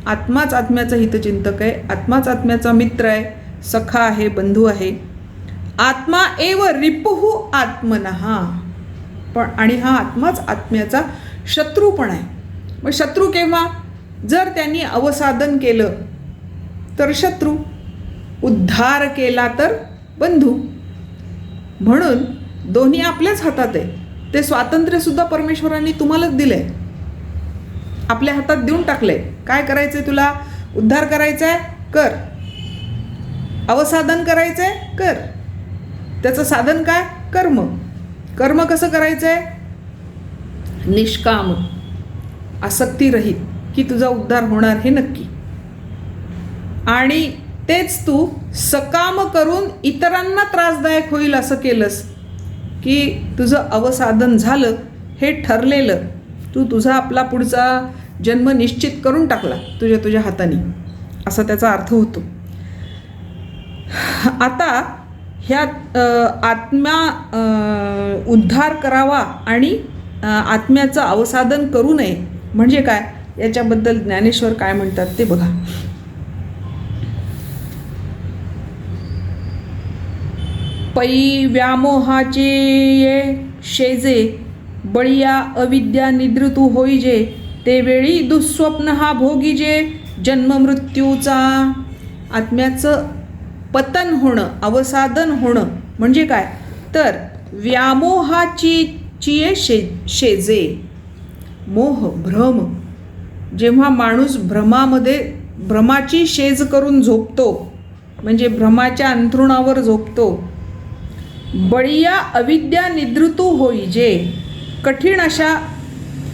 आत्माच आत्म्याचा हितचिंतक आहे, आत्माच आत्म्याचा मित्र आहे, सखा आहे, बंधू आहे. आत्मा एव रिपुः आत्मनः. पण आणि हा आत्माच आत्म्याचा शत्रू पण आहे. मग शत्रू केव्हा? जर त्यांनी अवसादन केलं तर शत्रू, उद्धार केला तर बंधू. म्हणून दोन्ही आपल्याच हातात आहे. ते स्वातंत्र्य सुद्धा परमेश्वरांनी तुम्हालाच दिलंय, आपल्या हातात देऊन टाकलंय. काय करायचंय तुला? उद्धार करायचाय कर, अवसादन करायचंय कर. त्याचं साधन काय? कर्म. कर्म कसं करायचंय? निष्काम, आसक्तीरहित, की तुझा उद्धार होणार हे नक्की. आणि तेच तू सकाम करून इतरांना त्रासदायक होईल असं केलंस की तुझं अवसादन झालं हे ठरलेलं. तू तुझा आपला पुढचा जन्म निश्चित करून टाकला तुझ्या हाताने, असा त्याचा अर्थ होतो. आता ह्या आत्मा उद्धार करावा आणि आत्म्याचं अवसादन करू नये म्हणजे काय, याच्याबद्दल ज्ञानेश्वर काय म्हणतात ते बघा. पै व्यामोहाचे ये शेजे, बळिया अविद्या निद्रितू होईजे, ते वेळी दुःस्वप्न हा भोगीजे, जन्म मृत्यूचा. आत्म्याचं पतन होणं, अवसादन होणं म्हणजे काय तर व्यामोहाची ये शेजे. मोह, भ्रम. जेव्हा माणूस भ्रमाची शेज करून झोपतो, म्हणजे भ्रमाच्या अंथरुणावर झोपतो. बळिया अविद्या निद्रितू होईजे, कठीण अशा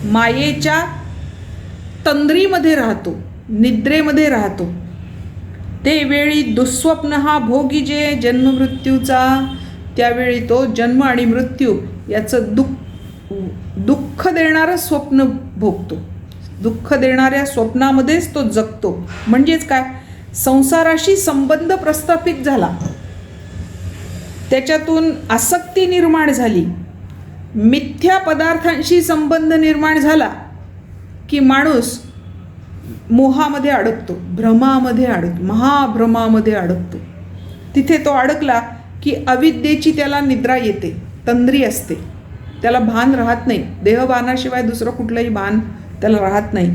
मायेच्या तंद्रीमध्ये राहतो, निद्रेमध्ये राहतो. ते वेळी दुःस्वप्न हा भोगीजे, जन्ममृत्यूचा. त्यावेळी तो जन्म आणि मृत्यू याचं दुःख देणारं स्वप्न भोगतो. दुःख देणाऱ्या स्वप्नामध्येच तो जगतो. म्हणजेच काय, संसाराशी संबंध प्रस्थापित झाला, त्याच्यातून आसक्ती निर्माण झाली, मिथ्या पदार्थांशी संबंध निर्माण झाला की माणूस मोहामध्ये अडकतो, भ्रमामध्ये महाभ्रमामध्ये अडकतो. तिथे तो अडकला की अविद्येची त्याला निद्रा येते, तंद्री असते, त्याला भान राहत नाही, देहभानाशिवाय दुसरं कुठलंही भान त्याला राहत नाही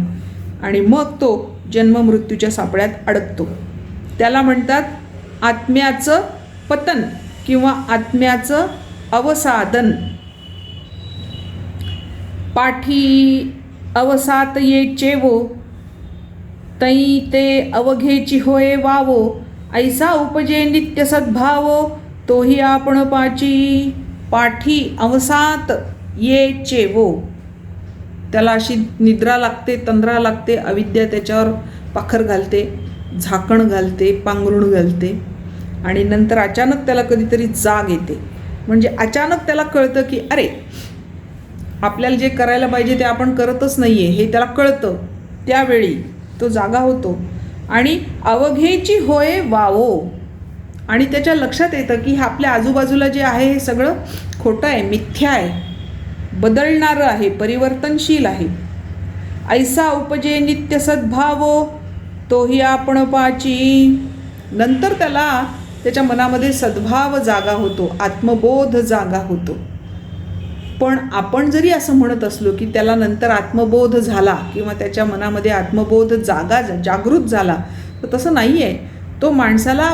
आणि मग तो जन्ममृत्यूच्या सापळ्यात अडकतो. त्याला म्हणतात आत्म्याचं पतन किंवा आत्म्याचं अवसादन. पाठी अवसात ये चेवो, तई ते अवघेची होय वावो, ऐसा उपजे नित्य सद्भावो, तोही आपण पाची. पाठी अवसात ये चेवो, त्याला अशी निद्रा लागते, तंद्रा लागते, अविद्या त्याच्यावर पाखर घालते, झाकण घालते, पांघरुण घालते आणि नंतर अचानक त्याला कधीतरी जाग येते. म्हणजे अचानक त्याला कळतं की अरे, आपल्याला जे करायला पाहिजे ते आपण करतच नाही आहे, हे त्याला कळतं. त्यावेळी तो जागा होतो आणि अवघेची होय वावो, आणि त्याच्या लक्षात येतं की आपल्या आजूबाजूला जे आहे हे सगळं खोटं आहे, मिथ्या आहे, बदलणारं आहे, परिवर्तनशील आहे. ऐसा उपजे नित्य सद्भावो, तोही आपण पाची. नंतर त्याच्या मनामध्ये सद्भाव जागा होतो, आत्मबोध जागा होतो. पण आपण जरी असं म्हणत असलो की त्याला नंतर आत्मबोध झाला किंवा त्याच्या मनामध्ये आत्मबोध जागृत झाला, तर तसं नाही आहे. तो माणसाला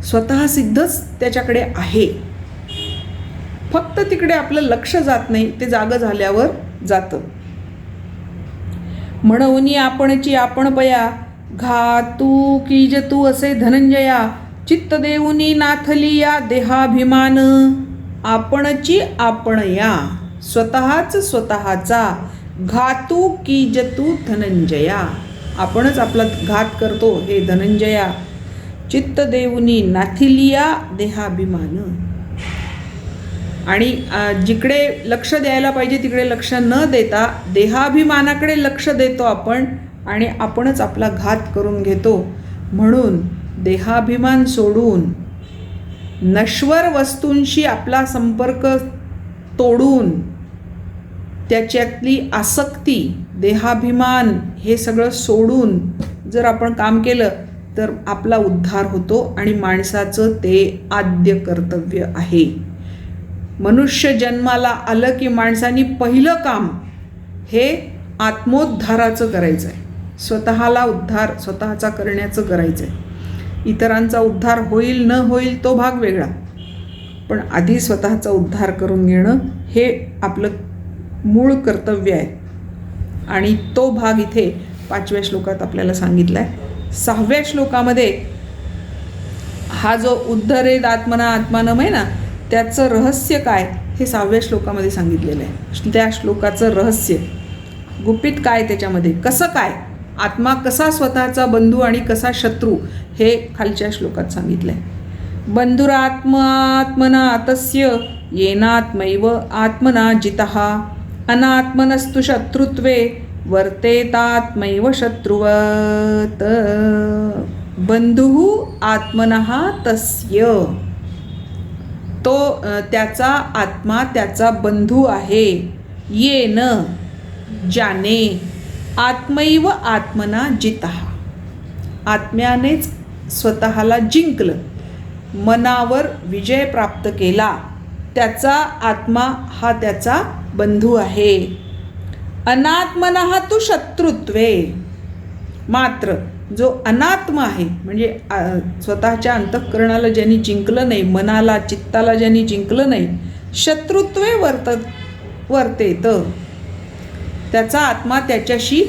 स्वतः सिद्धच त्याच्याकडे आहे, फक्त तिकडे आपलं लक्ष जात नाही, ते जागं झाल्यावर जातं. म्हणून आपणची आपण पया, घातू कीज तू असे धनंजया, चित्त देऊनी नाथली या देहाभिमान. आपणची आपण या, स्वतःच स्वतःचा, घातू कीज तू धनंजया, आपणच आपला घात करतो हे धनंजया. चित्त देऊनी नाथिलिया देहाभिमान. आणि जिकडे लक्ष द्यायला पाहिजे तिकडे लक्ष न देता देहाभिमानाकडे लक्ष देतो आपण आणि आपणच आपला घात करून घेतो. म्हणून देहाभिमान सोडून, नश्वर वस्तूंशी आपला संपर्क तोडून, त्याच्यातली आसक्ती, देहाभिमान हे सगळं सोडून जर आपण काम केलं तर आपला उद्धार होतो आणि माणसाचं ते आद्य कर्तव्य आहे. मनुष्य जन्माला आलं की माणसाने पहिलं काम हे आत्मोद्धाराचं करायचं आहे, स्वतःला उद्धार स्वतःचा करण्याचं करायचं आहे. इतरांचा उद्धार होईल न होईल तो भाग वेगळा, पण आधी स्वतःचा उद्धार करून घेणं हे आपलं मूळ कर्तव्य आहे. आणि तो भाग इथे 5व्या श्लोकात आपल्याला सांगितला आहे. 6व्या श्लोकामध्ये हा जो उद्धरेद आत्मना आत्मानम आहे ना, त्याचं रहस्य काय हे 6व्या श्लोकामध्ये सांगितलेलं आहे. त्या श्लोकाचं रहस्य गुपित काय, त्याच्यामध्ये कसं काय आत्मा कसा स्वतःचा बंधू आणि कसा शत्रू हे खालच्या श्लोकात सांगितलं आहे. बंधुरात्मात्मना तस्य येनात्मैव आत्मना जितः, अनात्मनस्तु शत्रुत्वे वर्तेतात्मैव शत्रुवत. बंधुः आत्मनः तस्य, तो त्याचा आत्मा त्याचा बंधू आहे. येन ज्याने, आत्मैव आत्मना जितः, आत्म्यानेच स्वतःला जिंकलं, मनावर विजय प्राप्त केला, त्याचा आत्मा हा त्याचा बंधू आहे. अनात्मनः तु शत्रुत्वे, मात्र जो अनात्मा आहे म्हणजे स्वतःच्या अंतःकरणाला ज्यांनी जिंकलं नाही, मनाला चित्ताला ज्यांनी जिंकलं नाही, शत्रुत्वे वर्तेत, त्याचा आत्मा त्याच्याशी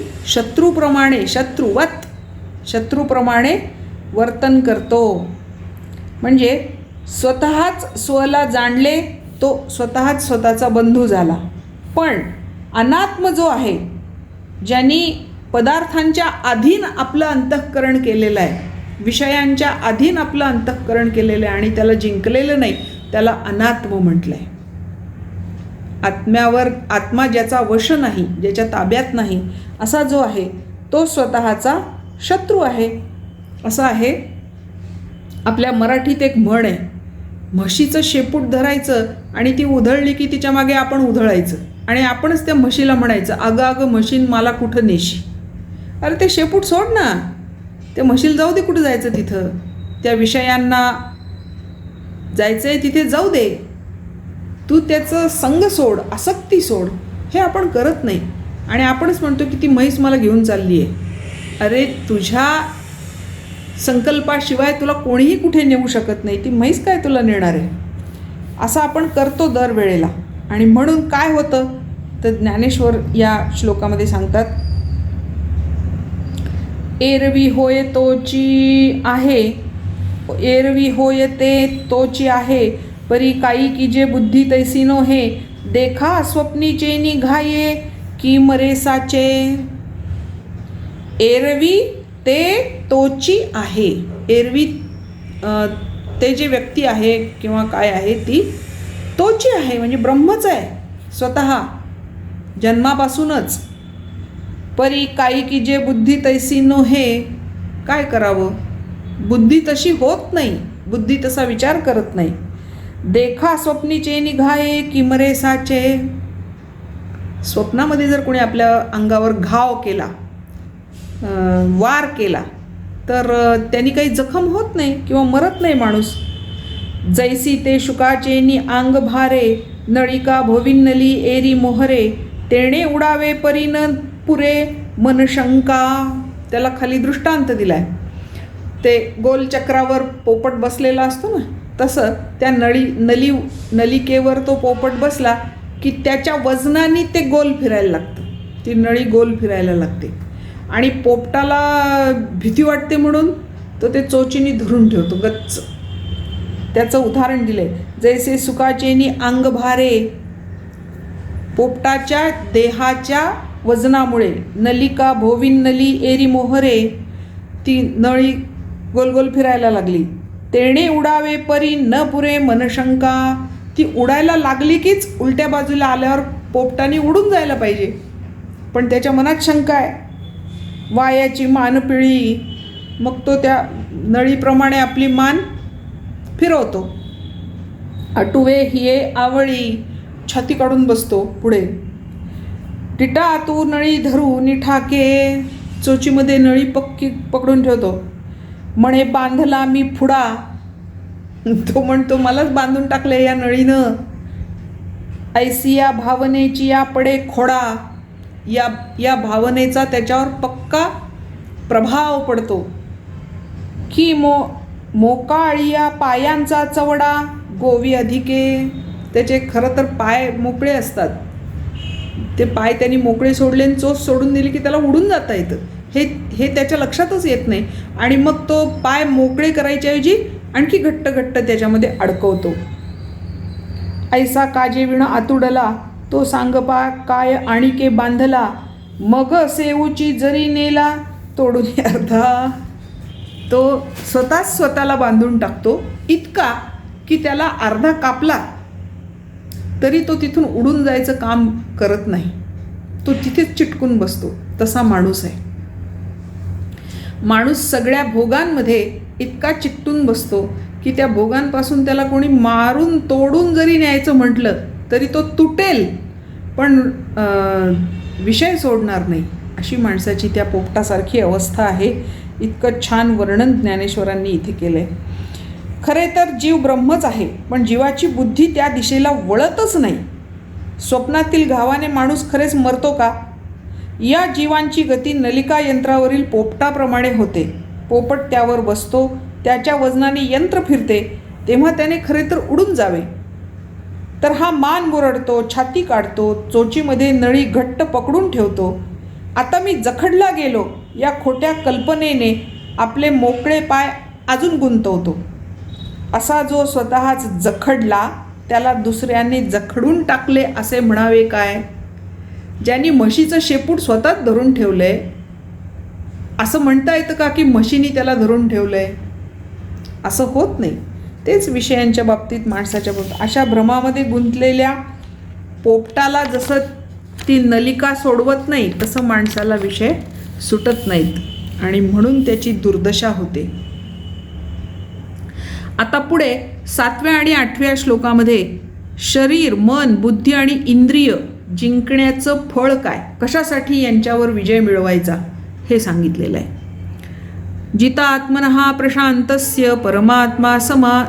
शत्रूप्रमाणे वर्तन करतो. म्हणजे स्वतःच स्वला जाणले तो स्वतःच स्वतःचा बंधू झाला. पण अनात्म जो आहे, ज्यांनी पदार्थांच्या अधीन आपलं अंतःकरण केलेलं आहे, विषयांच्या अधीन आपलं अंतःकरण केलेलं आहे आणि त्याला जिंकलेलं नाही, त्याला अनात्म म्हटलं आहे. आत्म्यावर, आत्मा ज्याचा वश नाही, ज्याच्या ताब्यात नाही, असा जो आहे तो स्वतःचा शत्रू आहे. असं आहे आपल्या मराठीत एक म्हण आहे, म्हशीचं शेपूट धरायचं आणि ती उधळली की तिच्या मागे आपण उधळायचं आणि आपणच त्या म्हशीला म्हणायचं, अगं अगं म्हशीन मला कुठं नेशी. अरे ते शेपूट सोड ना, त्या म्हशीला जाऊ दे, कुठं जायचं तिथं, त्या विषयांना जायचं आहे तिथे जाऊ दे, तू त्याचं संग सोड, आसक्ती सोड. हे आपण करत नाही आणि आपणच म्हणतो की ती म्हैस मला घेऊन चालली आहे. अरे तुझ्या संकल्पाशिवाय तुला कोणीही कुठे नेऊ शकत नाही, ती म्हैस काय तुला नेणार आहे. असं आपण करतो दरवेळेला. आणि म्हणून काय होतं तर ज्ञानेश्वर या श्लोकामध्ये सांगतात, एरवी होय तोची आहे, एरवी होय ते तोची आहे, परी काही की जे बुद्धी तैसी नो हे, देखा स्वप्नीचे निघाये की मरे साचे. एरवी ते तोची आहे. एरवी ते जे व्यक्ती आहे किंवा काय आहे ती तोची आहे, म्हणजे ब्रह्मच आहे स्वतः जन्मापासूनच. परी काही की जे बुद्धी तैसी नो हे, काय करावं, बुद्धी तशी होत नाही, बुद्धी तसा विचार करत नाही. देखा स्वप्नीचे निघाये की मरे साचे. स्वप्नामध्ये जर कोणी आपल्या अंगावर घाव केला, वार केला, तर त्यांनी काही जखम होत नाही किंवा मरत नाही माणूस. जैसी ते शुकाचेनी अंग भारे, नळिका भोविन्नली एरी मोहरे, तेणे उडावे परी न पुरे मन शंका. त्याला खाली दृष्टांत दिलाय. ते गोल चक्रावर पोपट बसलेला असतो ना, तसं त्या नलिकेवर तो पोपट बसला की त्याच्या वजनाने ते गोल फिरायला लागतं, ती नळी गोल फिरायला लागते. आणि पोपटाला भीती वाटते म्हणून तो ते चोचीनी धरून ठेवतो गच्च. त्याचं उदाहरण दिले, जैसे सुकाचेनी अंग भारे, पोपटाच्या देहाच्या वजनामुळे, नलिका भोविन्नली एरी मोहरे, ती नळी गोल गोल फिरायला लागली. तेणे उडावे परी न पुरे मनशंका, ती उडायला लागली कीच उलट्या बाजूला आल्यावर पोपटाने उडून जायला पाहिजे, पण त्याच्या मनात शंका आहे. वायाची मान पिळी, मग तो त्या नळीप्रमाणे आपली मान फिरवतो. अटुवे हिये आवळी, छाती काढून बसतो पुढे. टिटा तू नळी धरू निठाके, चोचीमध्ये नळी पक्की पकडून ठेवतो. म्हणे बांधला मी पुढा, तो म्हणतो मलाच बांधून टाकले या नळीनं. ऐसी या भावनेची या पडे खोडा, या भावनेचा त्याच्यावर पक्का प्रभाव पडतो. की मोकाळिया पायांचा चवडा, गोवी अधिके. त्याचे खरं तर पाय मोकळे असतात, ते पाय त्यांनी मोकळे सोडले आणि चोच सोडून दिली की त्याला उडून जाता येतं. हे त्याच्या लक्षातच येत नाही आणि मग तो पाय मोकळे करायच्याऐवजी आणखी घट्ट घट्ट त्याच्यामध्ये अडकवतो. ऐसा काजे विण आतुडला, तो सांगपा काय आणिके बांधला, मग सेऊची जरी नेला तोडून अर्धा. तो स्वतःच स्वतःला बांधून टाकतो, इतका की त्याला अर्धा कापला तरी तो तिथून उडून जायचं काम करत नाही, तो तिथेच चिटकून बसतो. तसा माणूस आहे. माणूस सगळ्या भोगांमध्ये इतका चिकटून बसतो की त्या भोगांपासून त्याला कोणी मारून तोडून जरी न्यायचं म्हटलं तरी तो तुटेल, पण विषय सोडणार नाही. अशी माणसाची त्या पोपटासारखी अवस्था आहे. इतकं छान वर्णन ज्ञानेश्वरांनी इथे केलं आहे. खरे तर जीव ब्रह्मच आहे, पण जीवाची बुद्धी त्या दिशेला वळतच नाही. स्वप्नातील घावाने माणूस खरेच मरतो का? या जीवांची गती नलिका यंत्रावरील पोपटाप्रमाणे होते. पोपट त्यावर बसतो, त्याच्या वजनाने यंत्र फिरते, तेव्हा त्याने खरे तर उडून जावे. तर हा मान मुरडतो, छाती काढतो, चोचीमध्ये नळी घट्ट पकडून ठेवतो. आता मी जखडला गेलो या खोट्या कल्पनेने आपले मोकळे पाय अजून गुंतवतो. असा जो स्वतःच जखडला त्याला दुसऱ्याने जखडून टाकले असे म्हणावे काय? ज्यांनी म्हशीचं शेपूट स्वतःच धरून ठेवलंय असं म्हणता येतं का की म्हशीने त्याला धरून ठेवलंय? असं होत नाही. तेच विषयांच्या बाबतीत, माणसाच्या बाबतीत अशा भ्रमामध्ये गुंतलेल्या पोपटाला जसं ती नलिका सोडवत नाही तसं माणसाला विषय सुटत नाहीत आणि म्हणून त्याची दुर्दशा होते. आता पुढे 7व्या आणि 8व्या श्लोकामध्ये शरीर, मन, बुद्धी आणि इंद्रिय जिंकण्याचं फळ काय, कशासाठी यांच्यावर विजय मिळवायचा हे सांगितलेलं आहे. जितात्मनः प्रशान्तस्य परमात्मा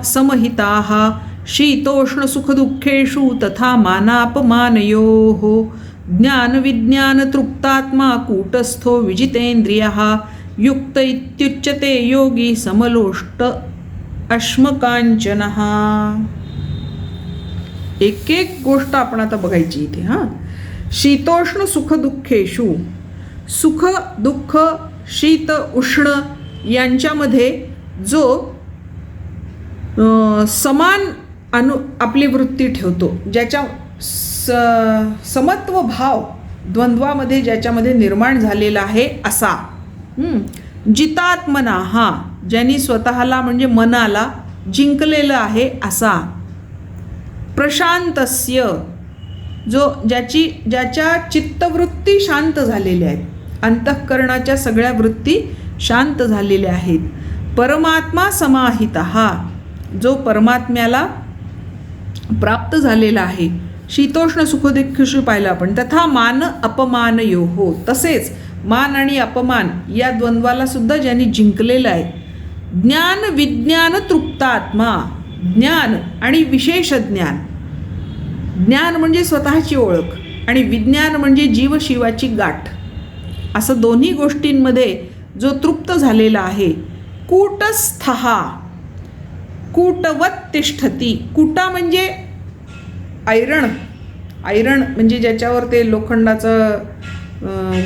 समहिताः शीतोष्ण सुखदुःखेषु तथा मानापमानयोः ज्ञानविज्ञानतृप्तात्मा कूटस्थो विजितेन्द्रियः युक्त इत्युच्यते योगी समलोष्ट अश्मकांचनः. एक एक गोष्ट आपण आता बघायची इथे. हां, शीतोष्ण सुखदुःखेषु, सुख दुःख, शीत उष्ण यांच्यामध्ये जो समान आपली वृत्ती ठेवतो, ज्याच्या समत्व भाव द्वंद्वामध्ये ज्याच्यामध्ये निर्माण झालेला आहे असा. जितात्मना, हा ज्यांनी स्वतःला म्हणजे मनाला जिंकलेलं आहे असा. प्रशांतस्य, ज्याच्या चित्तवृत्ती शांत झालेल्या आहेत, अंतःकरणाच्या सगळ्या वृत्ती शांत झालेल्या आहेत. परमात्मा समाहितः, जो परमात्म्याला प्राप्त झालेला आहे. शीतोष्ण सुखदुःखेषु पाहिलं आपण. तथा मान अपमानयोः, तसेच मान आणि अपमान या द्वंद्वाला सुद्धा ज्यांनी जिंकलेलं आहे. ज्ञान विज्ञान तृप्तात्मा, ज्ञान आणि विशेष ज्ञान. ज्ञान म्हणजे स्वतःची ओळख आणि विज्ञान म्हणजे जीवशिवाची गाठ. असं दोन्ही गोष्टींमध्ये जो तृप्त झालेला आहे. कूटस्थः, कूटवत तिष्ठती. कूटा म्हणजे ऐरण, ऐरण म्हणजे ज्याच्यावर ते लोखंडाचं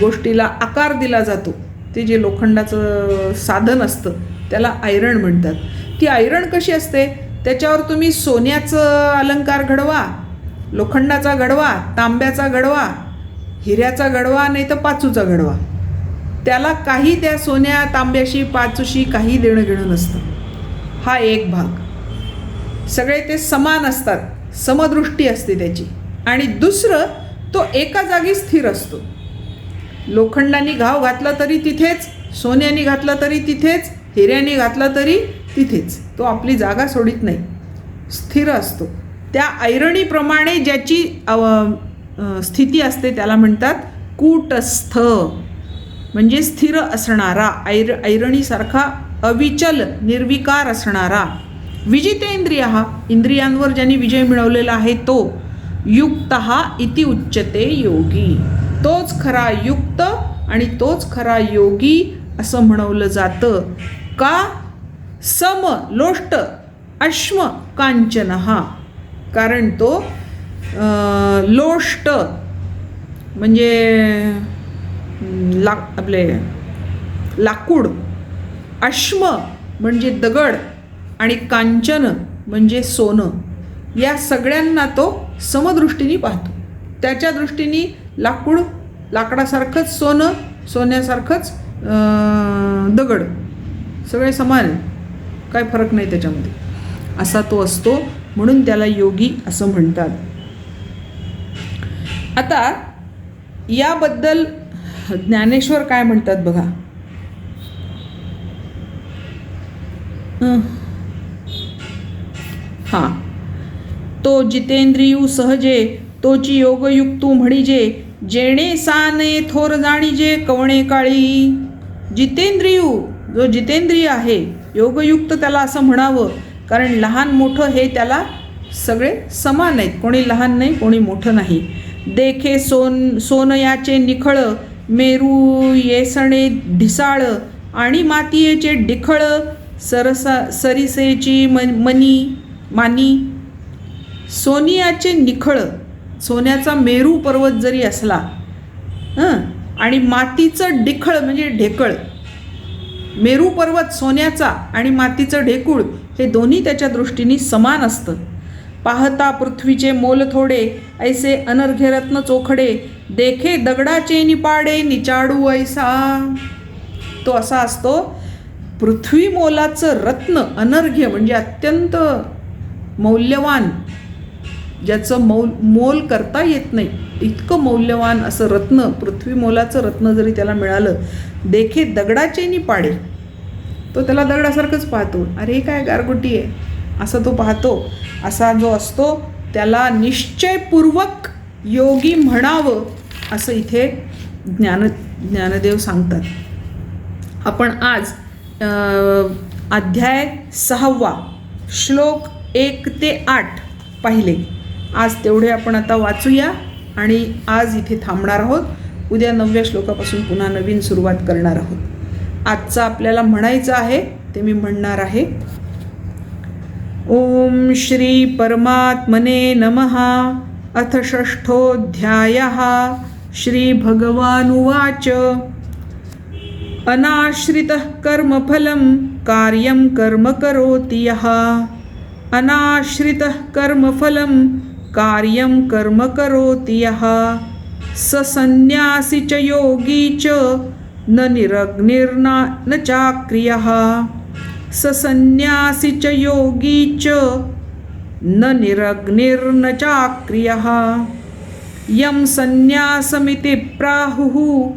गोष्टीला आकार दिला जातो, ते जे लोखंडाचं साधन असतं त्याला ऐरण म्हणतात. ती ऐरण कशी असते, त्याच्यावर तुम्ही सोन्याचं अलंकार घडवा, लोखंडाचा घडवा, तांब्याचा घडवा, हिऱ्याचा घडवा, नाही तर पाचूचा घडवा, त्याला काही त्या सोन्या तांब्याशी पाचूशी काही देणं घेणं नसतं. हा एक भाग. सगळे ते समान असतात, समदृष्टी असते त्याची. आणि दुसरं, तो एका जागी स्थिर असतो. लोखंडाने घाव घातला तरी तिथेच, सोन्याने घातला तरी तिथेच, हिऱ्याने घातला तरी तिथेच. तो आपली जागा सोडित नाही, स्थिर असतो. त्या ऐरणीप्रमाणे ज्याची स्थिती असते त्याला म्हणतात कूटस्थ, म्हणजे स्थिर असणारा, ऐरणीसारखा अविचल निर्विकार असणारा. विजितेंद्रिय, इंद्रियांवर ज्यांनी विजय मिळवलेला आहे तो. युक्तः इति उच्यते योगी, तोच खरा युक्त आणि तोच खरा योगी असं म्हणवलं जातं. का? सम लोष्ट अश्म कांचनः, कारण तो लोष्ट म्हणजे आपले लाकूड, अश्म म्हणजे दगड आणि कांचन म्हणजे सोनं, या सगळ्यांना तो समदृष्टीने पाहतो. त्याच्या दृष्टीने लाकूड लाकडासारखंच, सोनं सोन्यासारखंच, दगड सगळे समान, काय फरक नाही त्याच्यामध्ये, असा तो असतो. म्हणून त्याला योगी असं म्हणतात. आता याबद्दल ज्ञानेश्वर काय म्हणतात बघा. हां, तो जितेंद्रियू सहजे तोची योगयुक्तू म्हणिजे जेणे साने थोर जाणीजे कवणे काळी. जितेंद्रियू, जो जितेंद्रिय आहे, योगयुक्त त्याला असं म्हणावं, कारण लहान मोठं हे त्याला सगळे समान आहेत, कोणी लहान नाही कोणी मोठं नाही. देखे सोनयाचे निखळ, मेरू येसणे ढिसाळ, आणि मातीयेचे डिखळ, सरिसेची मानी. सोनियाचे निखळ, सोन्याचा मेरू पर्वत जरी असला, आणि मातीचं डिखळ म्हणजे ढेकळ. मेरू पर्वत सोन्याचा आणि मातीचं ढेकूळ हे दोन्ही त्याच्या दृष्टीने समान असतं. पाहता पृथ्वीचे मोल थोडे, ऐसे अनर्घ्य रत्न चोखडे, देखे दगडाचे निपाडे निचाडू ऐसा. तो असा असतो, पृथ्वी मोलाचं रत्न, अनर्घ्य म्हणजे अत्यंत मौल्यवान ज्याचं मोल करता येत नाही, इतकं मौल्यवान असं रत्न, पृथ्वी मोलाचं रत्न जरी त्याला मिळालं, देखे दगडाचेनी पाडे, तो त्याला दगडासारखंच पाहतो. अरे काय गारगोटी आहे असं तो पाहतो. असा जो असतो त्याला निश्चयपूर्वक योगी म्हणावं असं इथे ज्ञानदेव सांगतात. आपण आज अध्याय 6 श्लोक 1 ते 8 पाहिले. आज तेवढे आपण आता वाचूया आणि आज इथे थांबणार आहोत. उद्या 9व्या श्लोकापासून पुन्हा नवीन सुरुवात करणार आहोत. आजचं आपल्याला म्हणायचं आहे ते मी म्हणणार आहे. ओम श्री परमात्मने नमः. अथ षष्ठोऽध्यायः. श्री भगवानुवाच. अनाश्रितः कर्मफलं कार्यं कर्म करोति यः. अनाश्रितः कर्मफलं कार्यं कर्म करोति यः. स संन्यासी च योगी च न निरग्निर्न चाक्रियः. स संन्यासी च योगी च न निरग्निर्न चाक्रियः. यं संन्यासमिति प्राहुः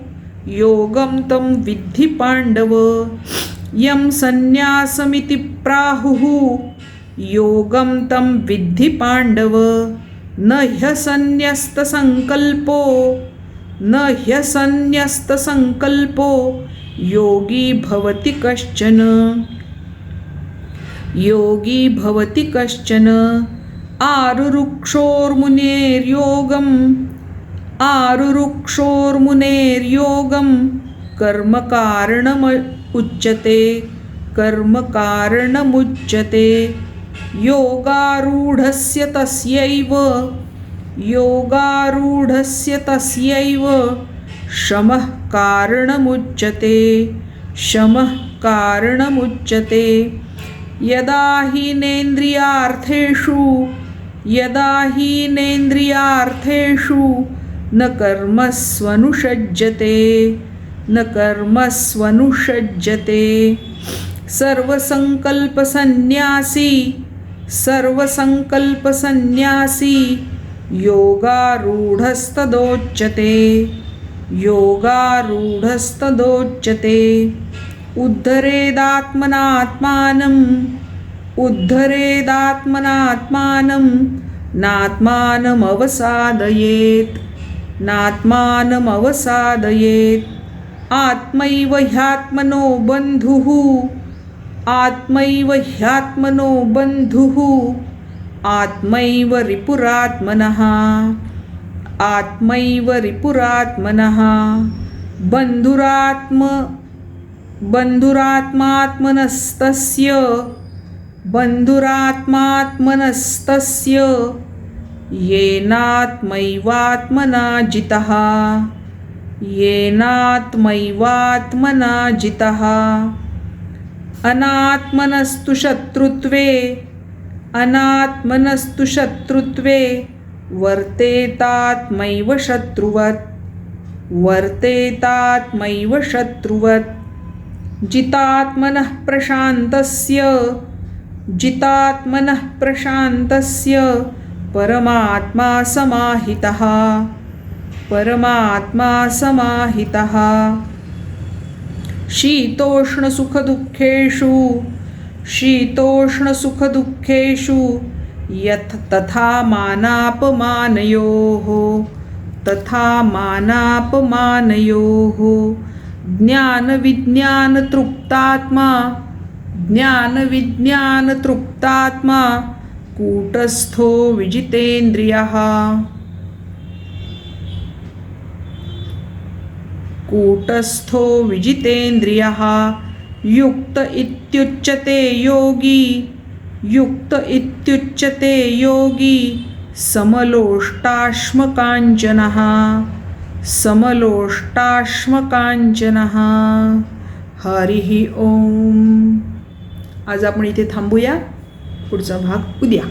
योगं तं विद्धि पाण्डव. यं संन्यासमिति प्राहुः योगं तं विद्धि पाण्डव. न ह्यसन्न्यस्तसंकल्पो न ह्यसन्न्यस्तसंकल्पो योगी भवति कश्चन. योगी भवति कश्चन. आरुरुक्षोर्मुनेर्योगं कर्मकारणमुच्यते. कर्मकारणमुच्यते. योगारूढस्य तस्यैव शमः कारणमुच्यते. शमः कारणमुच्यते. यदा हीनेन्द्रियार्थेषु न कर्मस्वनुषज्यते. न कर्मस्वनुषज्यते. सर्वसंकल्पसन्न्यासी योगारूढस्तदोच्यते. योगारूढस्तदोच्यते. उद्धरेदात्मनात्मानं नात्मानमवसादयेत्. नात्मानमवसादयेत्. आत्मैव ह्यात्मनो बन्धुः. आत्मैव ह्यात्मनो बन्धुः. आत्मैव रिपुरात्मनः. आत्मैव रिपुरात्मनः. बन्धुरात्मात्मनस्तस्य येनात्मैवात्मना जितः. येनात्मैवात्मना जितः. अनात्मनस्तु शत्रुत्वे वर्तेतात्मैव शत्रुवत्. वर्तेतात्मैव शत्रुवत्. जितात्मनः प्रशान्तस्य परमात्मा समाहितः. परमात्मा समाहितः. शीतोष्णसुखदुःखेषु तथा मानापमानयोः. ज्ञानविज्ञानतृप्तात्मा कूटस्थो विजितेन्द्रियः. कूटस्थो विजितेन्द्रियः. युक्त इत्युच्यते योगी समलोष्टाश्मकाञ्चनः. समलोष्टाश्मकाञ्चनः. हरिः ओम. आज आपण इथे थांबूया. पुढचा भाग उद्या.